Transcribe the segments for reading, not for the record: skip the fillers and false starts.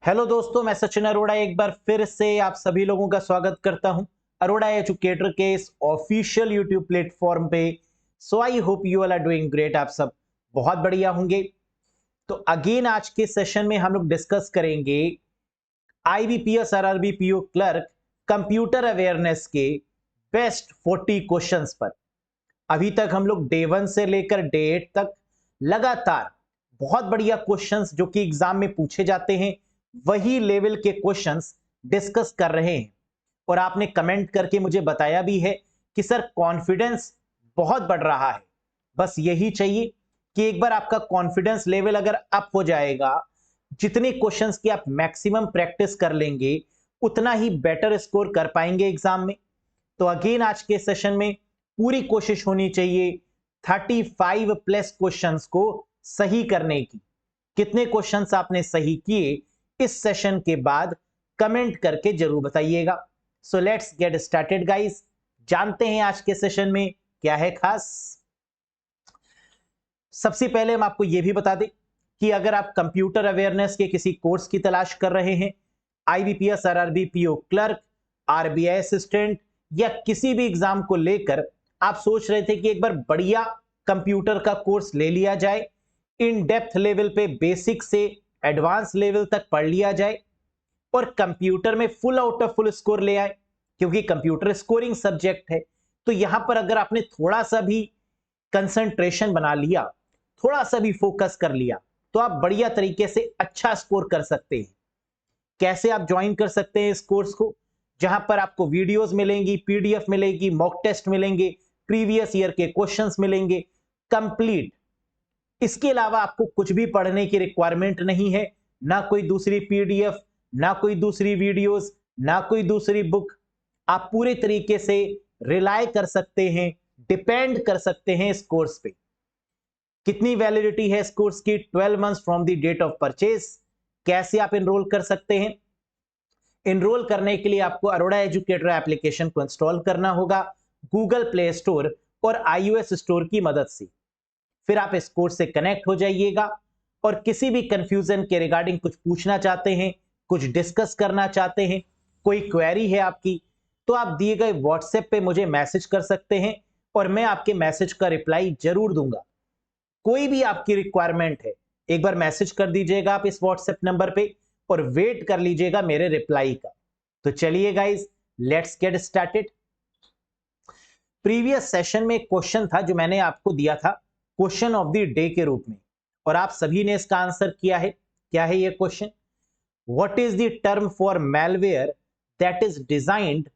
Hello दोस्तों, मैं सचिन अरोड़ा एक बार फिर से आप सभी लोगों का स्वागत करता हूं अरोड़ा एजुकेटर के इस ऑफिशियल यूट्यूब प्लेटफॉर्म पे। So I hope you all are doing great. आप सब बहुत बढ़िया होंगे। तो अगेन आज के सेशन में हम लोग डिस्कस करेंगे IBPS RRB PO clerk computer awareness के बेस्ट 40 क्वेश्चंस पर। अभी तक हम लोग डे 1 से लेकर डे 8 तक लगातार बहुत बढ़िया क्वेश्चंस जो कि एग्जाम में पूछे जाते हैं वही लेवल के क्वेश्चंस डिस्कस कर रहे हैं। और आपने कमेंट करके मुझे बताया भी है कि सर कॉन्फिडेंस बहुत बढ़ रहा है। बस यही चाहिए कि एक बार आपका कॉन्फिडेंस लेवल अगर अप हो जाएगा, जितने क्वेश्चंस की आप मैक्सिमम प्रैक्टिस कर लेंगे उतना ही बेटर स्कोर कर पाएंगे एग्जाम में। तो अगेन आज के सेशन में पूरी कोशिश होनी चाहिए 35 प्लस क्वेश्चंस को सही करने की। कितने क्वेश्चंस आपने सही किए इस सेशन के बाद कमेंट करके जरूर बताइएगा। So let's get started guys. जानते हैं आज के सेशन में क्या है खास। सबसे पहले हम आपको यह भी बता दें कि अगर आप कंप्यूटर अवेयरनेस के किसी कोर्स की तलाश कर रहे हैं, IBPS RRB PO clerk, RBI assistant या किसी भी एग्जाम को लेकर आप सोच रहे थे कि एक बार बढ़िया कंप्यूटर का कोर्स ले लिया जाए, इन डेप्थ लेवल पे बेसिक से एडवांस लेवल तक पढ़ लिया जाए और कंप्यूटर में full out of full score ले आए, क्योंकि कंप्यूटर स्कोरिंग सब्जेक्ट है। तो यहां पर अगर आपने थोड़ा सा भी कंसंट्रेशन बना लिया, थोड़ा सा भी फोकस कर लिया, तो आप बढ़िया तरीके से अच्छा स्कोर कर सकते हैं। कैसे आप ज्वाइन कर सकते हैं इस कोर्स को, जहां पर आपको वीडियोस मिलेंगी, पीडीएफ मिलेगी, मॉक टेस्ट मिलेंगे, प्रीवियस ईयर के क्वेश्चंस मिलेंगे कंप्लीट। इसके अलावा आपको कुछ भी पढ़ने की रिक्वायरमेंट नहीं है, ना कोई दूसरी पीडीएफ, ना कोई दूसरी वीडियोस, ना कोई दूसरी बुक। आप पूरे तरीके से रिलाय कर सकते हैं, डिपेंड कर सकते हैं इस कोर्स पे। कितनी वैलिडिटी है इस कोर्स की? 12 months from the date of purchase. कैसे आप एनरोल कर सकते हैं? एनरोल करने के लिए आपको अरोड़ा एजुकेटर एप्लीकेशन को इंस्टॉल करना होगा गूगल प्ले स्टोर और आईओएस स्टोर की मदद से। फिर आप इस कोर्स से कनेक्ट हो जाइएगा और किसी भी कंफ्यूजन के रिगार्डिंग कुछ पूछना चाहते हैं, कुछ डिस्कस करना चाहते हैं, कोई क्वेरी है आपकी, तो आप दिए गए व्हाट्सएप पे मुझे मैसेज कर सकते हैं और मैं आपके मैसेज का रिप्लाई जरूर दूंगा। कोई भी आपकी रिक्वायरमेंट है, एक बार मैसेज कर दीजिएगा आप इस व्हाट्सएप नंबर पे और वेट कर लीजिएगा मेरे रिप्लाई का। तो चलिए guys, let's get started. Previous session में एक क्वेश्चन था जो मैंने आपको दिया था क्वेश्चन ऑफ द डे के रूप में, और आप सभी ने इसका आंसर किया है। क्या है ये question? What is the term for malware that is designed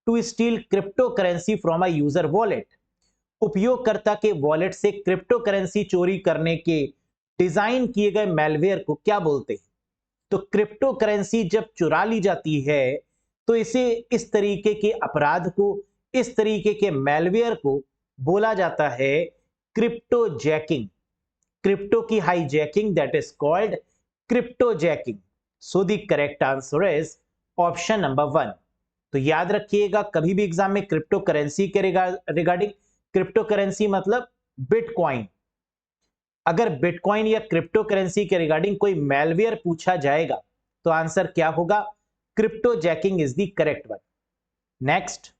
to steal crypto currency from a user wallet? उपयोगकर्ता के वॉलेट से क्रिप्टो करेंसी चोरी करने के डिजाइन किए गए मैलवेयर को क्या बोलते हैं? तो क्रिप्टो करेंसी जब चुरा ली जाती है तो इसे, इस तरीके के अपराध को, इस तरीके के मैलवेयर को बोला जाता है क्रिप्टो जैकिंग। क्रिप्टो की hijacking, that is called crypto jacking. So the correct answer is option number 1। तो याद रखिएगा, कभी भी एग्जाम में क्रिप्टो करेंसी के रिगार्डिंग, क्रिप्टो करेंसी मतलब बिटकॉइन, अगर बिटकॉइन या क्रिप्टो करेंसी के रिगार्डिंग कोई मैलवेयर पूछा जाएगा तो आंसर क्या होगा? Crypto jacking is the correct one. Next,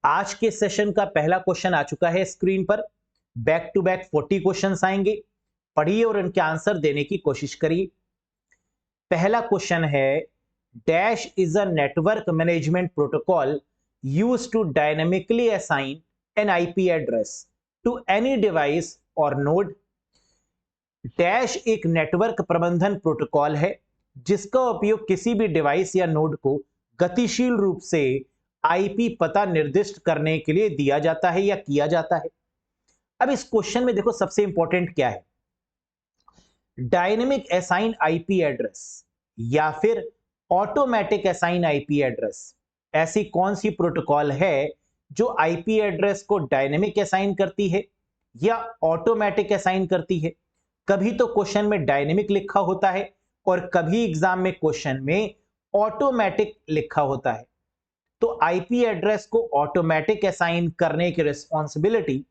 आज के सेशन का पहला क्वेश्चन आ चुका है स्क्रीन पर। बैक टू बैक 40 क्वेश्चंस आएंगे, पढ़िए और उनके आंसर देने की कोशिश करिए। पहला क्वेश्चन है, dash is a network management protocol used to dynamically assign an IP address to any device और नोड। डैश एक नेटवर्क प्रबंधन प्रोटोकॉल है जिसका उपयोग किसी भी डिवाइस या नोड को गतिशील रूप से आईपी पता निर्दिष्ट करने के लिए दिया जाता है या किया जाता है। अब इस क्वेश्चन में देखो, सबसे इंपॉर्टेंट क्या है? डायनेमिक असाइन आईपी एड्रेस या फिर ऑटोमेटिक असाइन आईपी एड्रेस, ऐसी कौन सी प्रोटोकॉल है जो आईपी एड्रेस को डायनेमिक असाइन करती है या ऑटोमेटिक असाइन करती है? कभी तो क्वेश्चन में डायनेमिक लिखा होता है और कभी एग्जाम में क्वेश्चन में ऑटोमेटिक लिखा होता है। तो आईपी एड्रेस को ऑटोमेटिक असाइन करने की रिस्पॉन्सिबिलिटी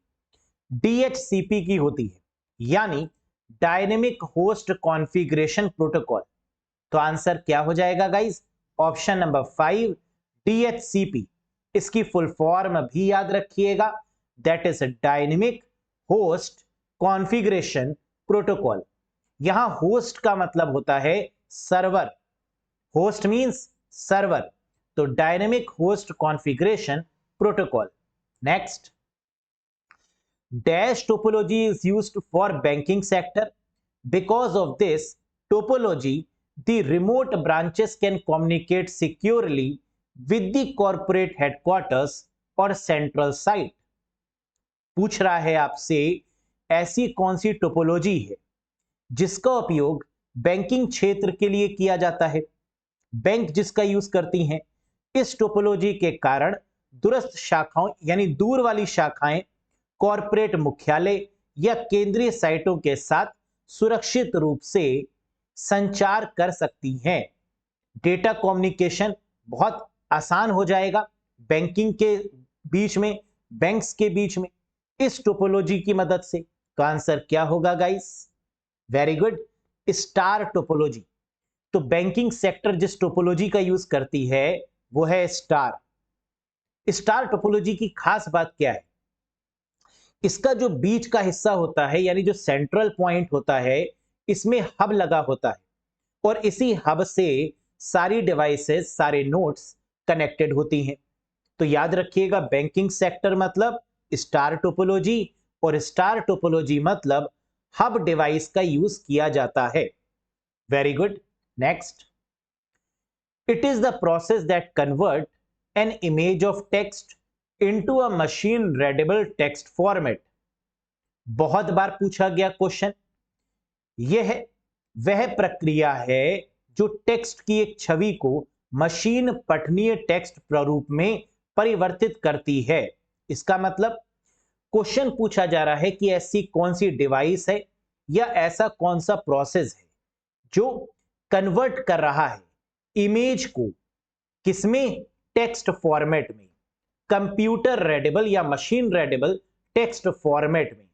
डीएचसीपी की होती है, यानी डायनेमिक होस्ट कॉन्फ़िगरेशन प्रोटोकॉल। तो आंसर क्या हो जाएगा गाइस? Option number 5 DHCP। इसकी फुल फॉर्म भी याद रखिएगा, that is dynamic host configuration protocol. यहां होस्ट का मतलब होता है सर्वर, होस्ट मींस सर्वर, तो dynamic host configuration protocol. Next, dash topology is used for banking sector. Because of this topology, the remote branches can communicate securely with the corporate headquarters or central site. पूछ रहा है आपसे, ऐसी कौन सी topology है जिसका उपयोग बैंकिंग क्षेत्र के लिए किया जाता है, बैंक जिसका यूज करती हैं। इस टोपोलॉजी के कारण दूरस्थ शाखाओं यानी दूर वाली शाखाएं कॉरपोरेट मुख्यालय या केंद्रीय साइटों के साथ सुरक्षित रूप से संचार कर सकती हैं। डेटा कम्युनिकेशन बहुत आसान हो जाएगा बैंकिंग के बीच में, बैंक्स के बीच में, इस टोपोलॉजी की मदद से। तो आंसर क्या होगा guys? Very good, star topology. तो बैंकिंग सेक्टर जिस टोपोलॉजी का यूज करती है वो है स्टार। स्टार टोपोलॉजी की खास बात क्या है? इसका जो बीच का हिस्सा होता है यानी जो सेंट्रल पॉइंट होता है, इसमें हब लगा होता है और इसी हब से सारी डिवाइसेस, सारे नोड्स कनेक्टेड होती हैं। तो याद रखिएगा, बैंकिंग सेक्टर मतलब स्टार टोपोलॉजी और स्टार टोपोलॉजी मतलब हब डिवाइस का यूज किया जाता है। Very good. Next, it is the process that convert an image of text into a machine readable text format. बहुत बार पूछा गया क्वेश्चन। यह वह प्रक्रिया है जो टेक्स्ट की एक छवि को मशीन पठनीय टेक्स्ट प्रारूप में परिवर्तित करती है। इसका मतलब क्वेश्चन पूछा जा रहा है कि ऐसी कौन सी डिवाइस है या ऐसा कौन सा प्रोसेस है जो कन्वर्ट कर रहा है इमेज को किसमें? टेक्स्ट फॉर्मेट में, कंप्यूटर रीडेबल या मशीन रीडेबल टेक्स्ट फॉर्मेट में।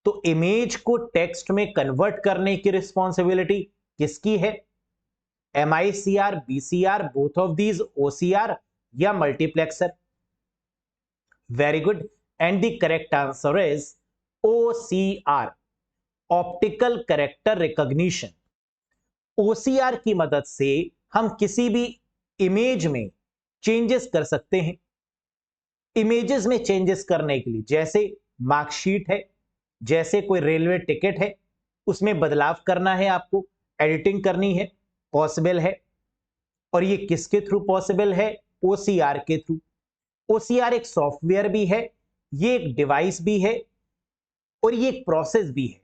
तो इमेज को टेक्स्ट में कन्वर्ट करने की रिस्पॉन्सिबिलिटी किसकी है? MICR, BCR, both of these, OCR या multiplexer? Very good, and the correct answer is OCR, optical character recognition. OCR की मदद से हम किसी भी इमेज में चेंजेस कर सकते हैं। इमेजेस में चेंजेस करने के लिए, जैसे मार्कशीट है, जैसे कोई रेलवे टिकट है, उसमें बदलाव करना है, आपको एडिटिंग करनी है, पॉसिबल है। और ये किसके थ्रू पॉसिबल है? OCR के थ्रू। OCR एक सॉफ्टवेयर भी है, ये एक डिवाइस भी है और ये एक प्रोसेस भी है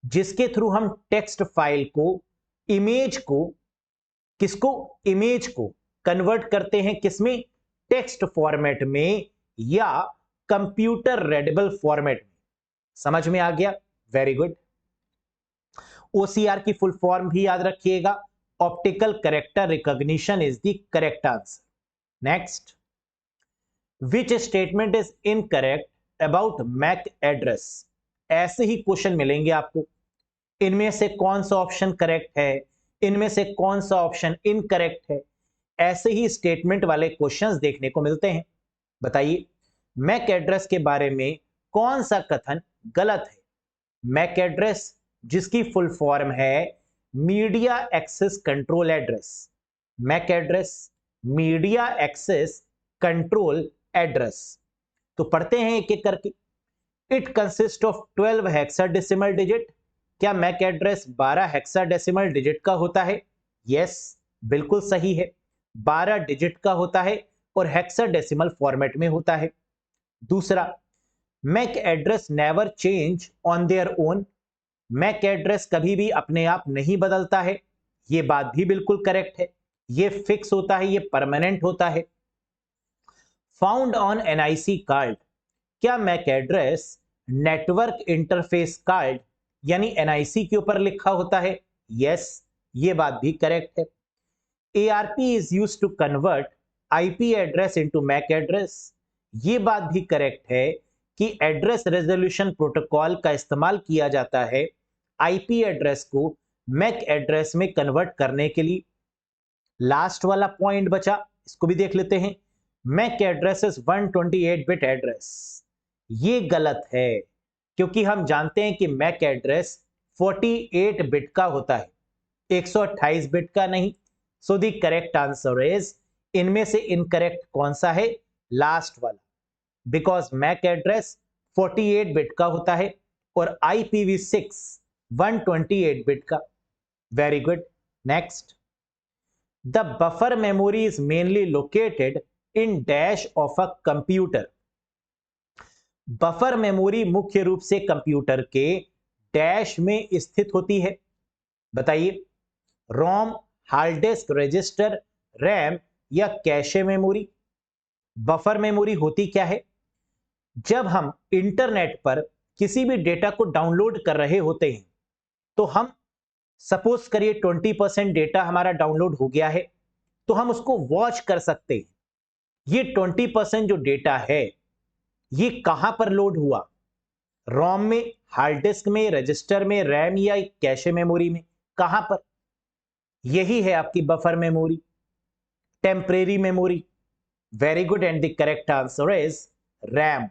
जिसके थ्रू हम टेक्स्ट फाइल को, इमेज को, किसको? इमेज को कन्वर्ट करते हैं किसमें? टेक्स्ट फॉर्मेट में या कंप्यूटर रीडेबल फॉर्मेट में। समझ में आ गया? Very good. OCR की फुल फॉर्म भी याद रखिएगा, optical character recognition is the correct answer. Next, which statement is incorrect about MAC address? ऐसे ही क्वेश्चन मिलेंगे आपको। इनमें से कौन सा ऑप्शन करेक्ट है, इनमें से कौन सा ऑप्शन इनकरेक्ट है, ऐसे ही स्टेटमेंट वाले क्वेश्चंस देखने को मिलते हैं। बताइए, मैक एड्रेस के बारे में कौन सा कथन गलत है? मैक एड्रेस जिसकी फुल फॉर्म है media access control address. MAC address media access control address. तो पढ़ते हैं एक एक करके। It consist of 12 hexadecimal digit. क्या मैक एड्रेस 12 हेक्साडेसिमल डिजिट का होता है? यस, बिल्कुल सही है, 12 डिजिट का होता है और हेक्साडेसिमल फॉर्मेट में होता है। दूसरा, MAC address never change on their own. MAC address कभी भी अपने आप नहीं बदलता है, यह बात भी बिल्कुल करेक्ट है, यह फिक्स होता है, यह परमानेंट होता है। Found on NIC card. क्या MAC address network interface card यानी NIC के ऊपर लिखा होता है? यस, ये बात भी करेक्ट है। ARP is used to convert IP address into MAC address. ये बात भी करेक्ट है कि एड्रेस रेजोल्यूशन प्रोटोकॉल का इस्तेमाल किया जाता है IP एड्रेस को मैक एड्रेस में कन्वर्ट करने के लिए। लास्ट वाला पॉइंट बचा, इसको भी देख लेते हैं। MAC address is 128 bit address. ये गलत है, क्योंकि हम जानते हैं कि मैक एड्रेस 48 बिट का होता है, 128 बिट का नहीं। सो द करेक्ट आंसर इज, इनमें से इनकरेक्ट कौन सा है? लास्ट वाला, बिकॉज मैक एड्रेस 48 बिट का होता है और IPv6 128 बिट का। Very good. Next, the buffer memory is mainly located in dash of a computer. Buffer memory मुख्य रूप से कंप्यूटर के डैश में स्थित होती है। बताइए, रोम, हार्ड डिस्क, रजिस्टर, रैम या कैशे मेमोरी? बफर मेमोरी होती क्या है? जब हम इंटरनेट पर किसी भी डेटा को डाउनलोड कर रहे होते हैं, तो हम सपोज करिए 20% डेटा हमारा डाउनलोड हो गया है, तो हम उसको वॉच कर सकते हैं। ये 20% जो डेटा है, ये कहां पर लोड हुआ? रोम में, हार्ड डिस्क में, रजिस्टर में, रैम या कैशे मेमोरी में? कहां पर? यही है आपकी buffer memory, temporary memory. Very good, and the correct answer is RAM.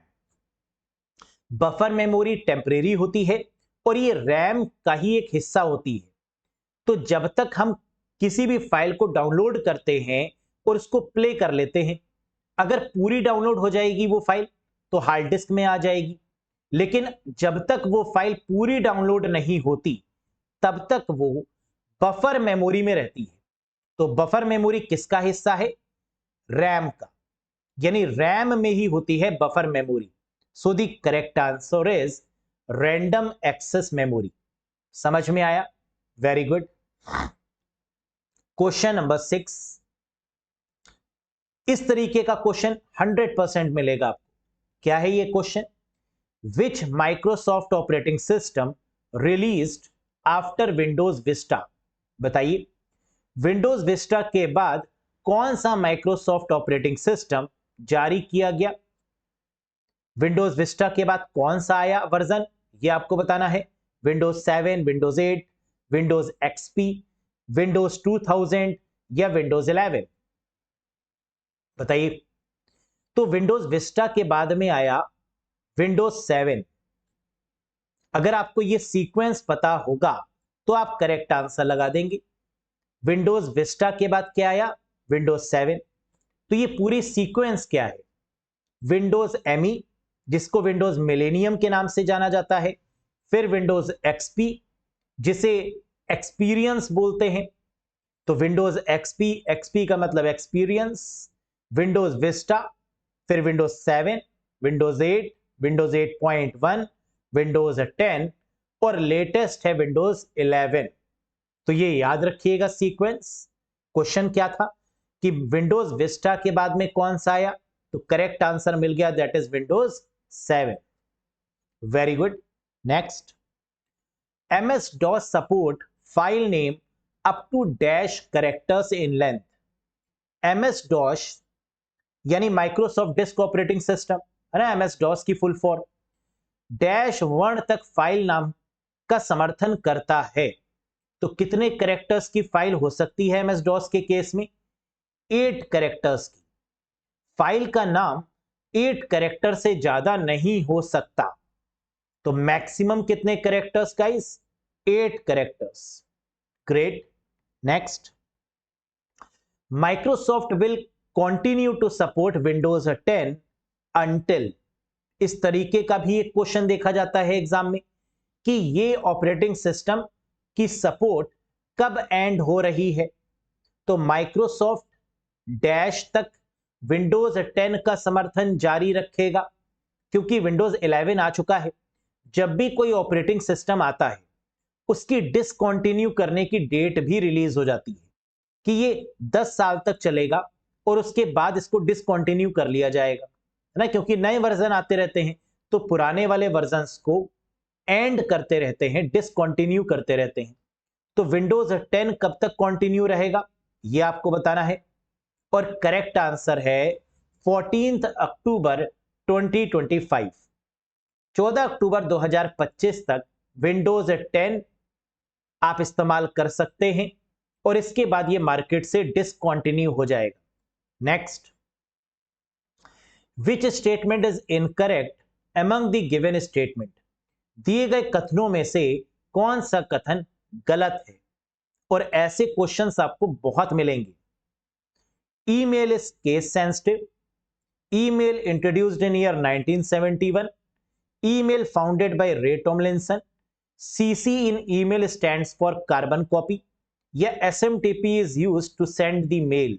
Buffer memory temporary होती है और ये रैम का ही एक हिस्सा होती है। तो जब तक हम किसी भी फाइल को डाउनलोड करते हैं और उसको प्ले कर लेते हैं, अगर पूरी डाउनलोड हो जाएगी वो फाइल, तो हार्ड डिस्क में आ जाएगी। लेकिन जब तक वो फाइल पूरी डाउनलोड नहीं होती, तब तक वो बफर मेमोरी में रहती है। तो बफर मेमोरी किसका हिस्सा है? रैम का, यानी रैम में ही होती है buffer memory. So the correct answer is random access memory. समझ में आया? Very good. क्वेश्चन नंबर 6, इस तरीके का क्वेश्चन 100% मिलेगा आपको। क्या है ये question? Which Microsoft operating system released after Windows Vista? बताइए, विंडोज विस्टा के बाद कौन सा माइक्रोसॉफ्ट ऑपरेटिंग सिस्टम जारी किया गया? विंडोज विस्टा के बाद कौन सा आया वर्जन, ये आपको बताना है। Windows 7, Windows 8, Windows XP, Windows 2000 या विंडोज 11? बताइए। तो विंडोज विस्टा के बाद में आया विंडोज 7। अगर आपको ये सीक्वेंस पता होगा तो आप करेक्ट आंसर लगा देंगे। विंडोज विस्टा के बाद क्या आया? विंडोज 7। तो ये पूरी सीक्वेंस क्या है? विंडोज ME, जिसको विंडोज मिलेनियम के नाम से जाना जाता है, फिर विंडोज XP, जिसे एक्सपीरियंस बोलते हैं, तो विंडोज XP का मतलब एक्सपीरियंस, विंडोज विस्टा, फिर विंडोज 7, विंडोज 8, विंडोज 8.1, विंडोज 10 और लेटेस्ट है विंडोज 11। तो ये याद रखिएगा सीक्वेंस। क्वेश्चन क्या था कि विंडोज विस्टा के बाद में कौन सा आया? तो करेक्ट आंसर मिल गया, that is Windows 7। Very good. Next, MS-DOS support file name up to dash characters in length. MS-DOS यानी माइक्रोसॉफ्ट डिस्क ऑपरेटिंग सिस्टम है ना, MS-DOS की फुल फॉर्म डैश वर्ण तक फाइल नाम का समर्थन करता है। तो कितने कैरेक्टर्स की फाइल हो सकती है MS-DOS के केस में? 8 कैरेक्टर्स की। फाइल का नाम 8 कैरेक्टर से ज्यादा नहीं हो सकता। तो मैक्सिमम कितने characters guys? 8 characters. Great. Next, Microsoft will continue to support Windows 10 until. इस तरीके का भी एक क्वेश्चन देखा जाता है एग्जाम में कि ये ऑपरेटिंग सिस्टम की सपोर्ट कब एंड हो रही है। तो माइक्रोसॉफ्ट डैश तक विंडोज 10 का समर्थन जारी रखेगा, क्योंकि विंडोज 11 आ चुका है। जब भी कोई ऑपरेटिंग सिस्टम आता है, उसकी डिसकंटिन्यू करने की डेट भी रिलीज हो जाती है कि ये 10 साल तक चलेगा और उसके बाद इसको डिसकंटिन्यू कर लिया जाएगा, है ना, क्योंकि नए वर्जन आते रहते हैं, तो पुराने वाले वर्जन्स को एंड करते रहते हैं, डिसकंटिन्यू करते रहते हैं। तो विंडोज 10 कब तक कंटिन्यू रहेगा, ये आपको बताना है। और करेक्ट आंसर है 14 अक्टूबर 2025। 14 अक्टूबर 2025 तक विंडोज 10 आप इस्तेमाल कर सकते हैं। और इसके बाद ये मार्केट से डिसकंटिन्यू हो जाएगा। Next, which statement is incorrect among the given statement? दिए गए कथनों में से कौन सा कथन गलत है? और ऐसे क्वेश्चंस आपको बहुत मिलेंगे। Email is case sensitive, email introduced in year 1971, email founded by Ray Tomlinson, CC in email stands for carbon copy, या SMTP is used to send the mail।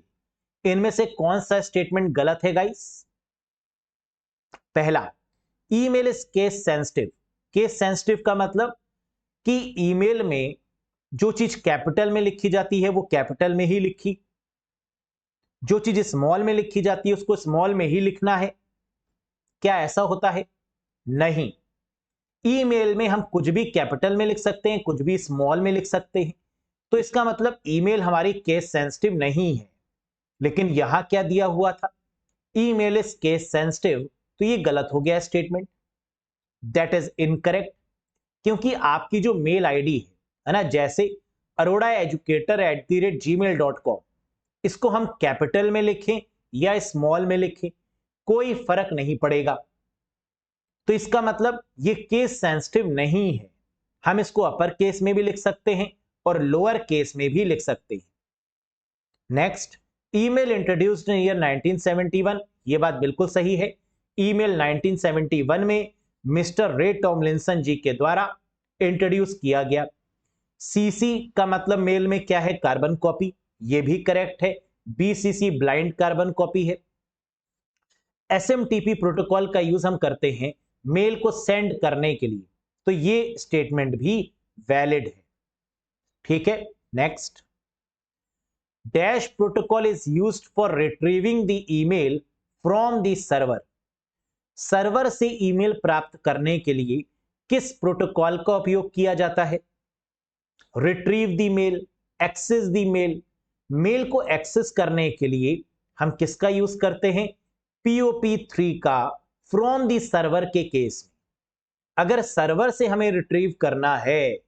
इनमें से कौन सा स्टेटमेंट गलत है गाइस? पहला, email is case sensitive. Case sensitive का मतलब कि ईमेल में जो चीज कैपिटल में लिखी जाती है वो कैपिटल में ही लिखी, जो चीज स्मॉल में लिखी जाती है उसको स्मॉल में ही लिखना है। क्या ऐसा होता है? नहीं, ईमेल में हम कुछ भी कैपिटल में लिख सकते हैं, कुछ भी स्मॉल में लिख सकते हैं। तो इसका मतलब ईमेल हमारी केस सेंसिटिव नहीं है। लेकिन यहां क्या दिया हुआ था? ईमेल इज केस सेंसिटिव, तो ये गलत हो गया स्टेटमेंट, दैट इज इनकरेक्ट। क्योंकि आपकी जो मेल आईडी है ना, जैसे arodaeducator@gmail.com, इसको हम कैपिटल में लिखें या स्मॉल में लिखें कोई फर्क नहीं पड़ेगा। तो इसका मतलब ये केस सेंसिटिव नहीं है। हम इसको अपर केस में भी लिख सकते हैं और लोअर केस में भी लिख सकते हैं। Next, email introduced in year 1971, ये बात बिल्कुल सही है। ईमेल 1971 में मिस्टर रे टॉमलिंसन जी के द्वारा इंट्रोड्यूस किया गया। सीसी का मतलब मेल में क्या है? कार्बन कॉपी, ये भी करेक्ट है। बीसीसी ब्लाइंड कार्बन कॉपी है। एसएमटीपी प्रोटोकॉल का यूज हम करते हैं मेल को सेंड करने के लिए, तो ये स्टेटमेंट भी वैलिड है। ठीक है, next, dash protocol is used for retrieving the email from the server. Server से ईमेल प्राप्त करने के लिए किस प्रोटोकॉल का उपयोग किया जाता है? Retrieve the mail, access the mail. Mail को एक्सेस करने के लिए हम किसका यूज करते हैं? POP3 का, फ्रॉम द सर्वर के केस में। अगर सर्वर से हमें रिट्रीव करना है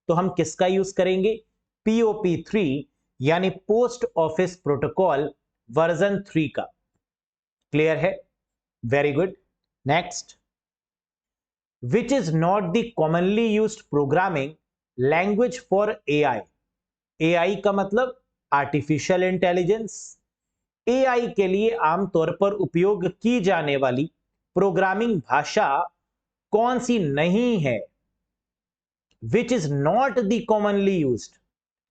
तो हम किसका यूज करेंगे? POP3, यानी पोस्ट ऑफिस प्रोटोकॉल वर्जन 3 का। क्लियर है? Very good. Next, which is not the commonly used programming language for AI? AI का मतलब आर्टिफिशियल इंटेलिजेंस। AI के लिए आमतौर पर उपयोग की जाने वाली प्रोग्रामिंग भाषा कौन सी नहीं है? Which is not the commonly used,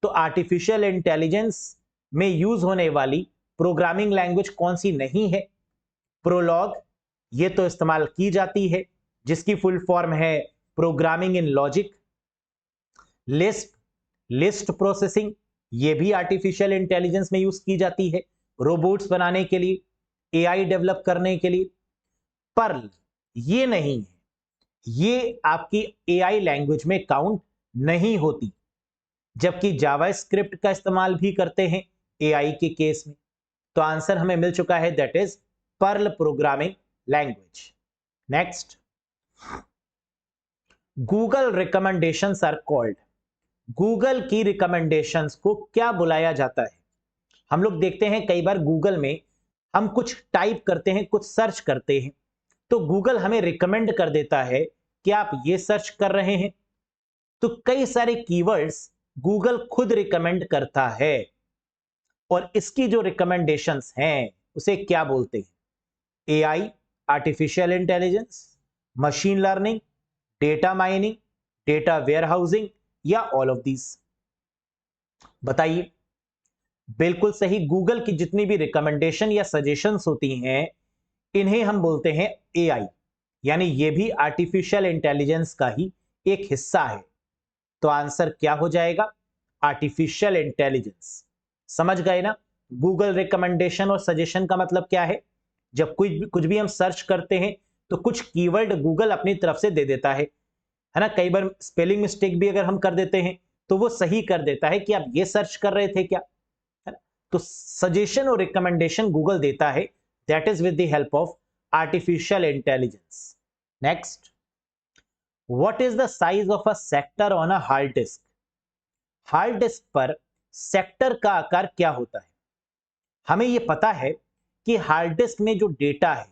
तो आर्टिफिशियल इंटेलिजेंस में यूज होने वाली प्रोग्रामिंग लैंग्वेज कौन सी नहीं है? प्रोलॉग, ये तो इस्तेमाल की जाती है, जिसकी फुल फॉर्म है programming in logic. Lisp, list processing, ये भी आर्टिफिशियल इंटेलिजेंस में यूज की जाती है रोबोट्स बनाने के लिए, AI डेवलप करने के लिए। पर्ल, ये नहीं है, ये आपकी AI लैंग्वेज में काउंट नहीं होती। जबकि जावास्क्रिप्ट का इस्तेमाल भी करते हैं AI के केस में। तो आंसर हमें मिल चुका है, that is Perl programming language. Next, Google recommendations are called. Google की रिकमेंडेशंस को क्या बुलाया जाता है? हम लोग देखते हैं कई बार गूगल में हम कुछ टाइप करते हैं, कुछ सर्च करते हैं, तो गूगल हमें रिकमेंड कर देता है कि आप ये सर्च कर रहे हैं। तो कई सारे कीवर्ड्स गूगल खुद रिकमेंड करता है, और इसकी जो रिकमेंडेशंस हैं उसे क्या बोलते हैं? AI, artificial intelligence, machine learning, data mining, data warehousing, या ऑल ऑफ दीज? बताइए। बिल्कुल सही, गूगल की जितनी भी रिकमेंडेशन या सजेशंस होती हैं इन्हें हम बोलते हैं AI, यानी ये भी आर्टिफिशियल इंटेलिजेंस का ही एक हिस्सा है। तो आंसर क्या हो जाएगा? Artificial intelligence. समझ गए ना? गूगल रिकमेंडेशन और सजेशन का मतलब क्या है? जब कुछ भी हम सर्च करते हैं तो कुछ कीवर्ड गूगल अपनी तरफ से दे देता है ना। कई बार स्पेलिंग मिस्टेक भी अगर हम कर देते हैं तो वो सही कर देता है कि आप ये सर्च कर रहे थे क्या, है ना। तो सजेशन और रिकमेंडेशन गूगल देता है, that is with the help of artificial intelligence. Next, what is the size of a sector on a hard disk? Hard disk पर सेक्टर का आकार क्या होता है? हमें यह पता है कि हार्ड डिस्क में जो डेटा है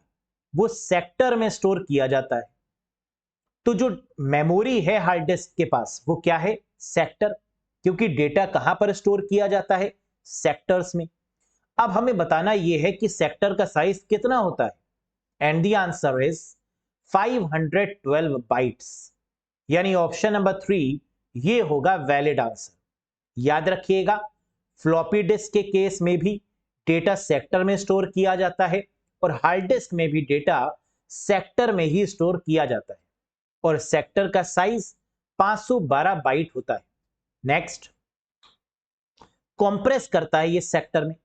वो सेक्टर में स्टोर किया जाता है। तो जो मेमोरी है हार्ड डिस्क के पास वो क्या है? सेक्टर, क्योंकि डेटा कहां पर स्टोर किया जाता है? सेक्टर्स में। अब हमें बताना यह है कि सेक्टर का साइज कितना होता है, and the answer is 512 bytes, यानी ऑप्शन नंबर 3 ये होगा वैलिड आंसर। याद रखिएगा, फ्लॉपी डिस्क के केस में भी डेटा सेक्टर में स्टोर किया जाता है और हार्ड डिस्क में भी डेटा सेक्टर में ही स्टोर किया जाता है और सेक्टर का साइज 512 बाइट होता है। नेक्स्ट, कंप्रेस करता है ये सेक्टर में,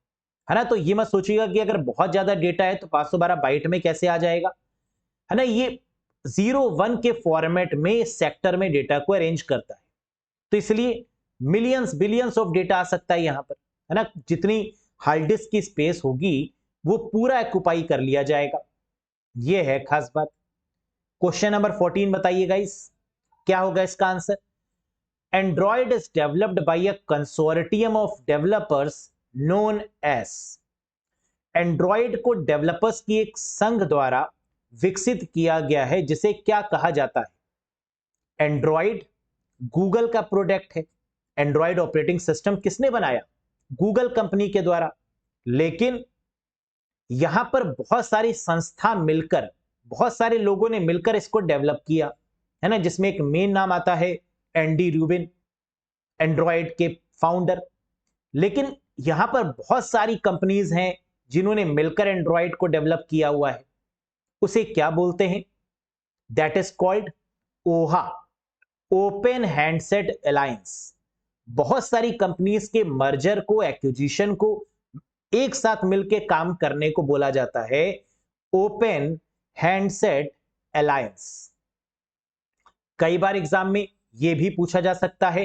है ना। तो ये मत सोचिएगा कि अगर बहुत ज्यादा डेटा है तो 512 बाइट में कैसे आ जाएगा, है ना। ये 0-1 के फॉर्मेट में सेक्टर में डेटा को अरेंज करता है, तो इसलिए मिलियंस बिलियंस ऑफ डेटा आ सकता है यहां पर, है ना। जितनी हार्ड डिस्क की स्पेस होगी वो पूरा ऑक्युपाई कर लिया जाएगा। ये है खास बात। क्वेश्चन नंबर 14 बताइए गाइस, क्या होगा इसका आंसर? Android is developed by a consortium of developers known as. Android को डेवलपर्स की एक संघ द्वारा विकसित किया गया है जिसे क्या कहा जाता है? एंड्रॉयड गूगल का प्रोडक्ट है। एंड्रॉयड ऑपरेटिंग सिस्टम किसने बनाया? गूगल कंपनी के द्वारा। लेकिन यहां पर बहुत सारी संस्था मिलकर, बहुत सारे लोगों ने मिलकर इसको डेवलप किया, है ना, जिसमें एक मेन नाम आता है एंडी रूबिन, एंड्रॉयड के फाउंडर। लेकिन यहां पर बहुत सारी कंपनीज हैं जिन्होंने मिलकर एंड्रॉयड को डेवलप किया हुआ है। उसे क्या बोलते हैं? दैट इज कॉल्ड ओहा, ओपन हैंडसेट अलायंस। बहुत सारी कंपनीज के मर्जर को, एक्विजिशन को एक साथ मिलकर काम करने को बोला जाता है ओपन हैंडसेट अलायंस। कई बार एग्जाम में यह भी पूछा जा सकता है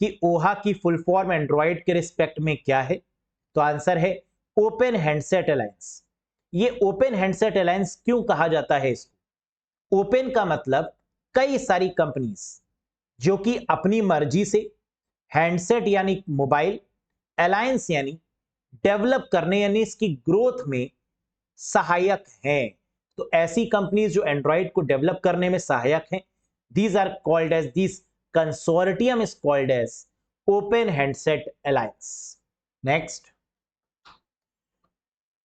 कि ओहा की फुल फॉर्म एंड्रॉयड के रिस्पेक्ट में क्या है? तो आंसर है ओपन हैंडसेट अलायंस। ये ओपन हैंडसेट अलायंस क्यों कहा जाता है इसको? ओपन का मतलब कई सारी कंपनीज जो कि अपनी मर्जी से हैंडसेट यानी मोबाइल, अलायंस यानी डेवलप करने यानी इसकी ग्रोथ में सहायक हैं। तो ऐसी कंपनीज जो एंड्रॉयड को डेवलप करने में सहायक हैं, these are called as, this consortium is called as open handset alliance. Next,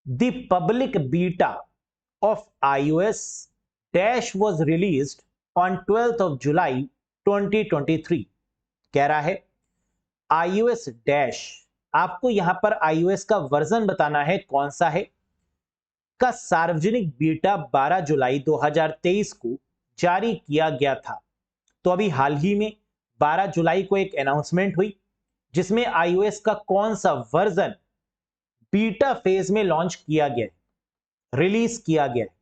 the public beta of iOS dash was released on 12th of July 2023. कह रहा है iOS dash, आपको यहां पर iOS का वर्जन बताना है कौन सा है, का सार्वजनिक बीटा 12 जुलाई 2023 को जारी किया गया था। तो अभी हाल ही में 12 जुलाई को एक अनाउंसमेंट हुई जिसमें iOS का कौन सा वर्जन बीटा फेज में लॉन्च किया गया है, रिलीज किया गया है।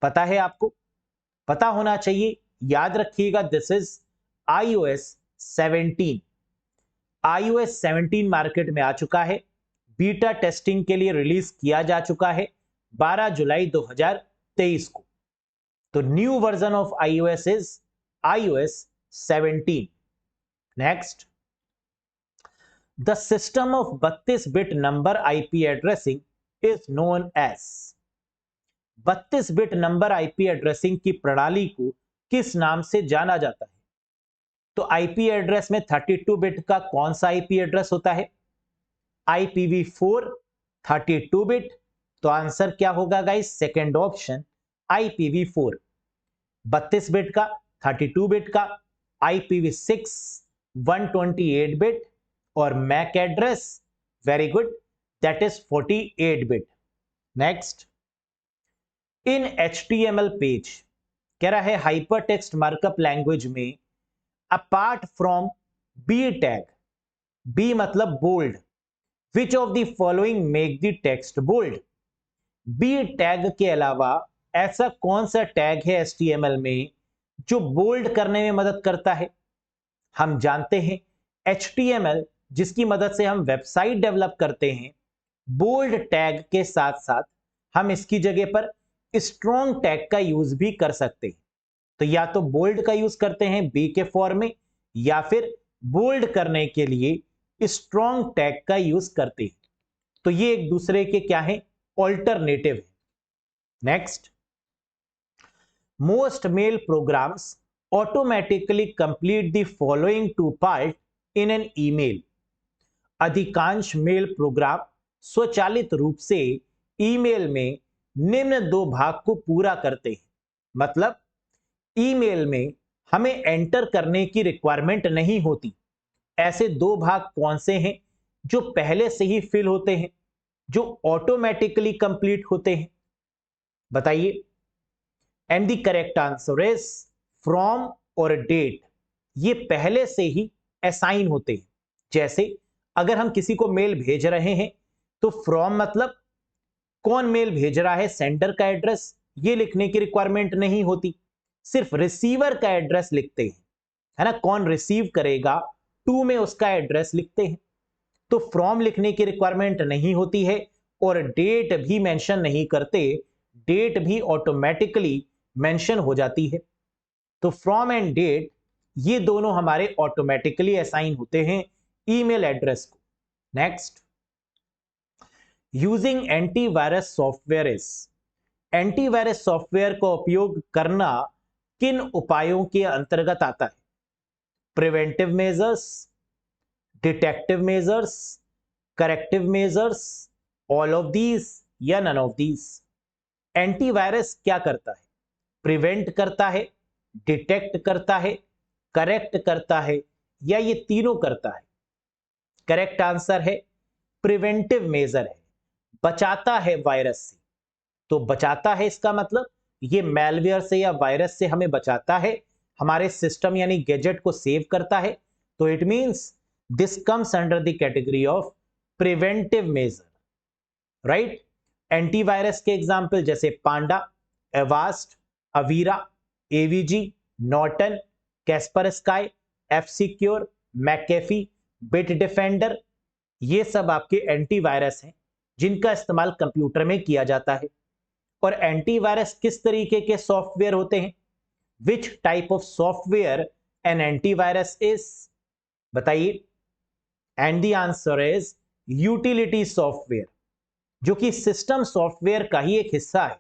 पता है आपको? पता होना चाहिए। याद रखिएगा, this is iOS 17। iOS 17 market में आ चुका है, बीटा टेस्टिंग के लिए रिलीज किया जा चुका है 12 जुलाई 2023 को। तो new version of iOS is iOS 17. Next, the system of 32-bit number IP addressing is known as। 32-bit number IP addressing की प्रणाली को किस नाम से जाना जाता है? तो आईपी एड्रेस में 32 बिट का कौन सा आईपी एड्रेस होता है? IPv4 32 bit. तो आंसर क्या होगा guys? Second option IPv4। 32 bit का, 32 बिट का, IPv6 128 बिट और MAC address, very good, that is 48 bit. Next, in HTML page, कह रहा है हाइपर टेक्स्ट मार्कअप लैंग्वेज में apart from B tag, B मतलब bold, which of the following make the text bold. B tag के अलावा ऐसा कौन सा टैग है HTML में जो बोल्ड करने में मदद करता है? हम जानते हैं HTML जिसकी मदद से हम वेबसाइट डेवलप करते हैं, बोल्ड टैग के साथ साथ हम इसकी जगह पर स्ट्रॉन्ग टैग का यूज भी कर सकते हैं। तो या तो बोल्ड का यूज करते हैं बी के फॉर्म में, या फिर बोल्ड करने के लिए स्ट्रॉन्ग टैग का यूज करते हैं। तो ये एक दूसरे के क्या है, ऑल्टरनेटिव है। Next, most mail programs automatically complete the following two part in an email. अधिकांश मेल प्रोग्राम स्वचालित रूप से ईमेल में निम्न दो भाग को पूरा करते हैं। मतलब ईमेल में हमें एंटर करने की रिक्वायरमेंट नहीं होती। ऐसे दो भाग कौन से हैं जो पहले से ही फिल होते हैं, जो ऑटोमेटिकली कंप्लीट होते हैं? बताइए। And the correct answer is from और डेट। ये पहले से ही असाइन होते हैं। जैसे अगर हम किसी को मेल भेज रहे हैं तो फ्रॉम मतलब कौन मेल भेज रहा है, सेंडर का एड्रेस, ये लिखने की रिक्वायरमेंट नहीं होती, सिर्फ रिसीवर का एड्रेस लिखते हैं, है ना। कौन रिसीव करेगा, टू में उसका एड्रेस लिखते हैं। तो फ्रॉम लिखने की रिक्वायरमेंट नहीं होती है और डेट भी मेंशन नहीं करते, डेट भी ऑटोमेटिकली मेंशन हो जाती है। तो फ्रॉम एंड डेट ये दोनों हमारे ऑटोमेटिकली असाइन होते हैं ईमेल एड्रेस को। Next, using antivirus software is. Antivirus software का उपयोग करना किन उपायों के अंतर्गत आता है? Preventive measures, detective measures, corrective measures, all of these या नन ऑफ दीज? एंटीवायरस क्या करता है? प्रिवेंट करता है, डिटेक्ट करता है, करेक्ट करता है या ये तीनों करता है? करेक्ट आंसर है प्रिवेंटिव मेजर है, बचाता है वायरस से। तो बचाता है इसका मतलब ये मैलवेयर से या वायरस से हमें बचाता है, हमारे सिस्टम यानी गैजेट को सेव करता है। तो it means this comes under the category of preventive measure, right. Antivirus के एग्जांपल जैसे Panda, Avast, Avira, AVG, Norton, Kaspersky, F secure, McAfee, Bitdefender, ये सब आपके एंटीवायरस हैं जिनका इस्तेमाल कंप्यूटर में किया जाता है। और एंटीवायरस किस तरीके के सॉफ्टवेयर होते हैं? Which type of software an antivirus is? बताइए। And the answer is utility software, जो कि सिस्टम सॉफ्टवेयर का ही एक हिस्सा है।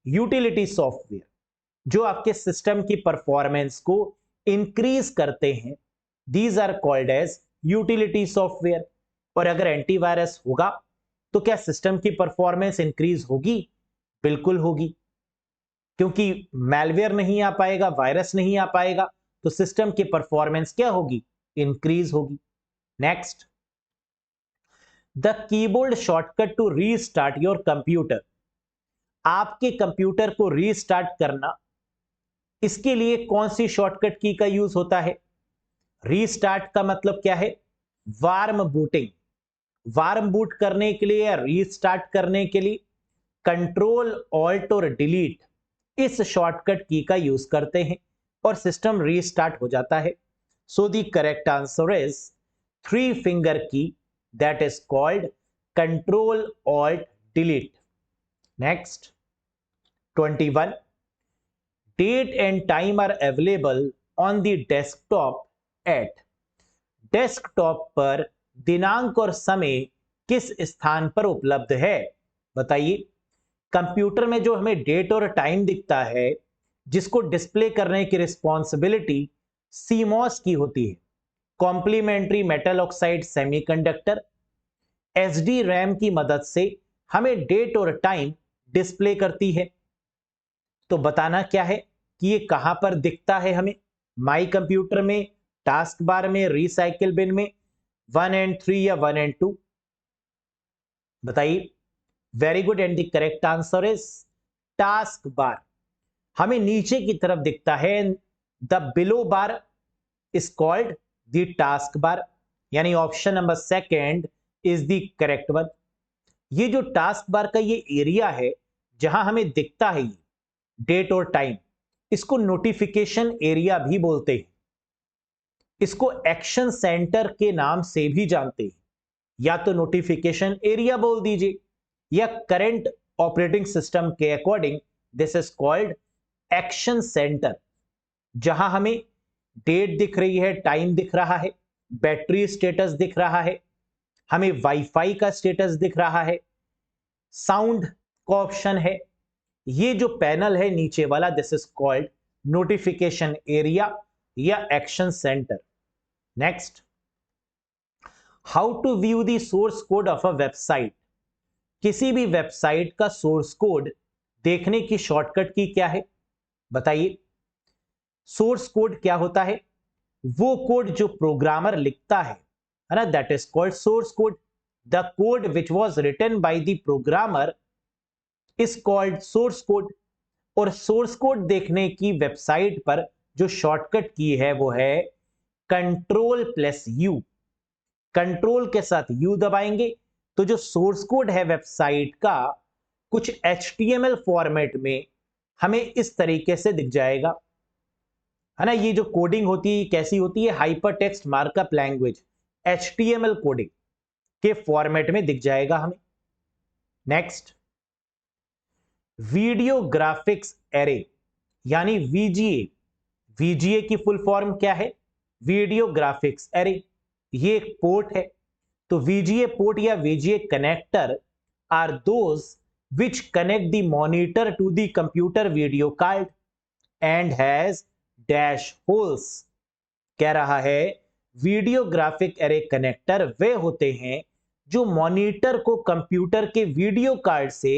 यूटिलिटी सॉफ्टवेयर जो आपके सिस्टम की परफॉर्मेंस को इंक्रीज करते हैं, these are called as utility software. और अगर एंटीवायरस होगा तो क्या सिस्टम की परफॉर्मेंस इंक्रीज होगी? बिल्कुल होगी, क्योंकि मैलवेयर नहीं आ पाएगा, वायरस नहीं आ पाएगा, तो सिस्टम की परफॉर्मेंस क्या होगी? इंक्रीज होगी। Next, the keyboard shortcut to restart your computer. आपके कंप्यूटर को रीस्टार्ट करना, इसके लिए कौन सी शॉर्टकट की का यूज होता है? रीस्टार्ट का मतलब क्या है? Warm booting. वार्म बूट करने के लिए या रीस्टार्ट करने के लिए कंट्रोल ऑल्ट और डिलीट इस शॉर्टकट की का यूज करते हैं और सिस्टम रीस्टार्ट हो जाता है। So the correct answer is 3 finger key, that is called control alt delete. Next, 21, date and time are available on the desktop at. Desktop पर दिनांक और समय किस स्थान पर उपलब्ध है? बताइए। कंप्यूटर में जो हमें डेट और टाइम दिखता है, जिसको डिस्प्ले करने की रिस्पॉन्सिबिलिटी सीमॉस की होती है, complementary metal oxide semiconductor, SD RAM की मदद से हमें डेट और टाइम डिस्प्ले करती है। तो बताना क्या है कि ये कहां पर दिखता है हमें? माई कंप्यूटर में, टास्क बार में, रिसाइकिल बिन में, 1 and 3 या 1 and 2? बताइए। Very good, and the correct answer is taskbar. हमें नीचे की तरफ दिखता है, the below bar is called the taskbar, यानी option number second is the correct one. ये जो टास्क बार का ये एरिया है जहां हमें दिखता है डेट और टाइम, इसको नोटिफिकेशन एरिया भी बोलते हैं। इसको एक्शन सेंटर के नाम से भी जानते हैं। या तो नोटिफिकेशन एरिया बोल दीजिए, या करंट ऑपरेटिंग सिस्टम के according this is called action centre, जहां हमें डेट दिख रही है, टाइम दिख रहा है, बैटरी स्टेटस दिख रहा है, हमें वाईफाई का स्टेटस दिख रहा है, साउंड का ऑप्शन है। ये जो पैनल है नीचे वाला, this is called notification area या action centre. Next, how to view the source code of a website. किसी भी वेबसाइट का सोर्स कोड देखने की शॉर्टकट की क्या है, बताइए। सोर्स कोड क्या होता है? वो कोड जो प्रोग्रामर लिखता है ना, that is called source code. The code which was written by the programmer is called source code. और सोर्स कोड देखने की वेबसाइट पर जो शॉर्टकट की है वो है Ctrl+U। कंट्रोल के साथ यू दबाएंगे तो जो सोर्स कोड है वेबसाइट का कुछ HTML फॉर्मेट में हमें इस तरीके से दिख जाएगा, है ना। ये जो कोडिंग होती है कैसी होती है? Hyper text markup language, HTML coding के फॉर्मेट में दिख जाएगा हमें। नेक्स्ट, वीडियो ग्राफिक्स एरे यानी VGA। VGA की फुल फॉर्म क्या है? Video graphics array. ये एक पोर्ट है, तो VGA पोर्ट या VGA connector are those which connect the monitor to the computer video card and has dash holes. कह रहा है वीडियो ग्राफिक एरे कनेक्टर वे होते हैं जो मॉनिटर को कंप्यूटर के वीडियो कार्ड से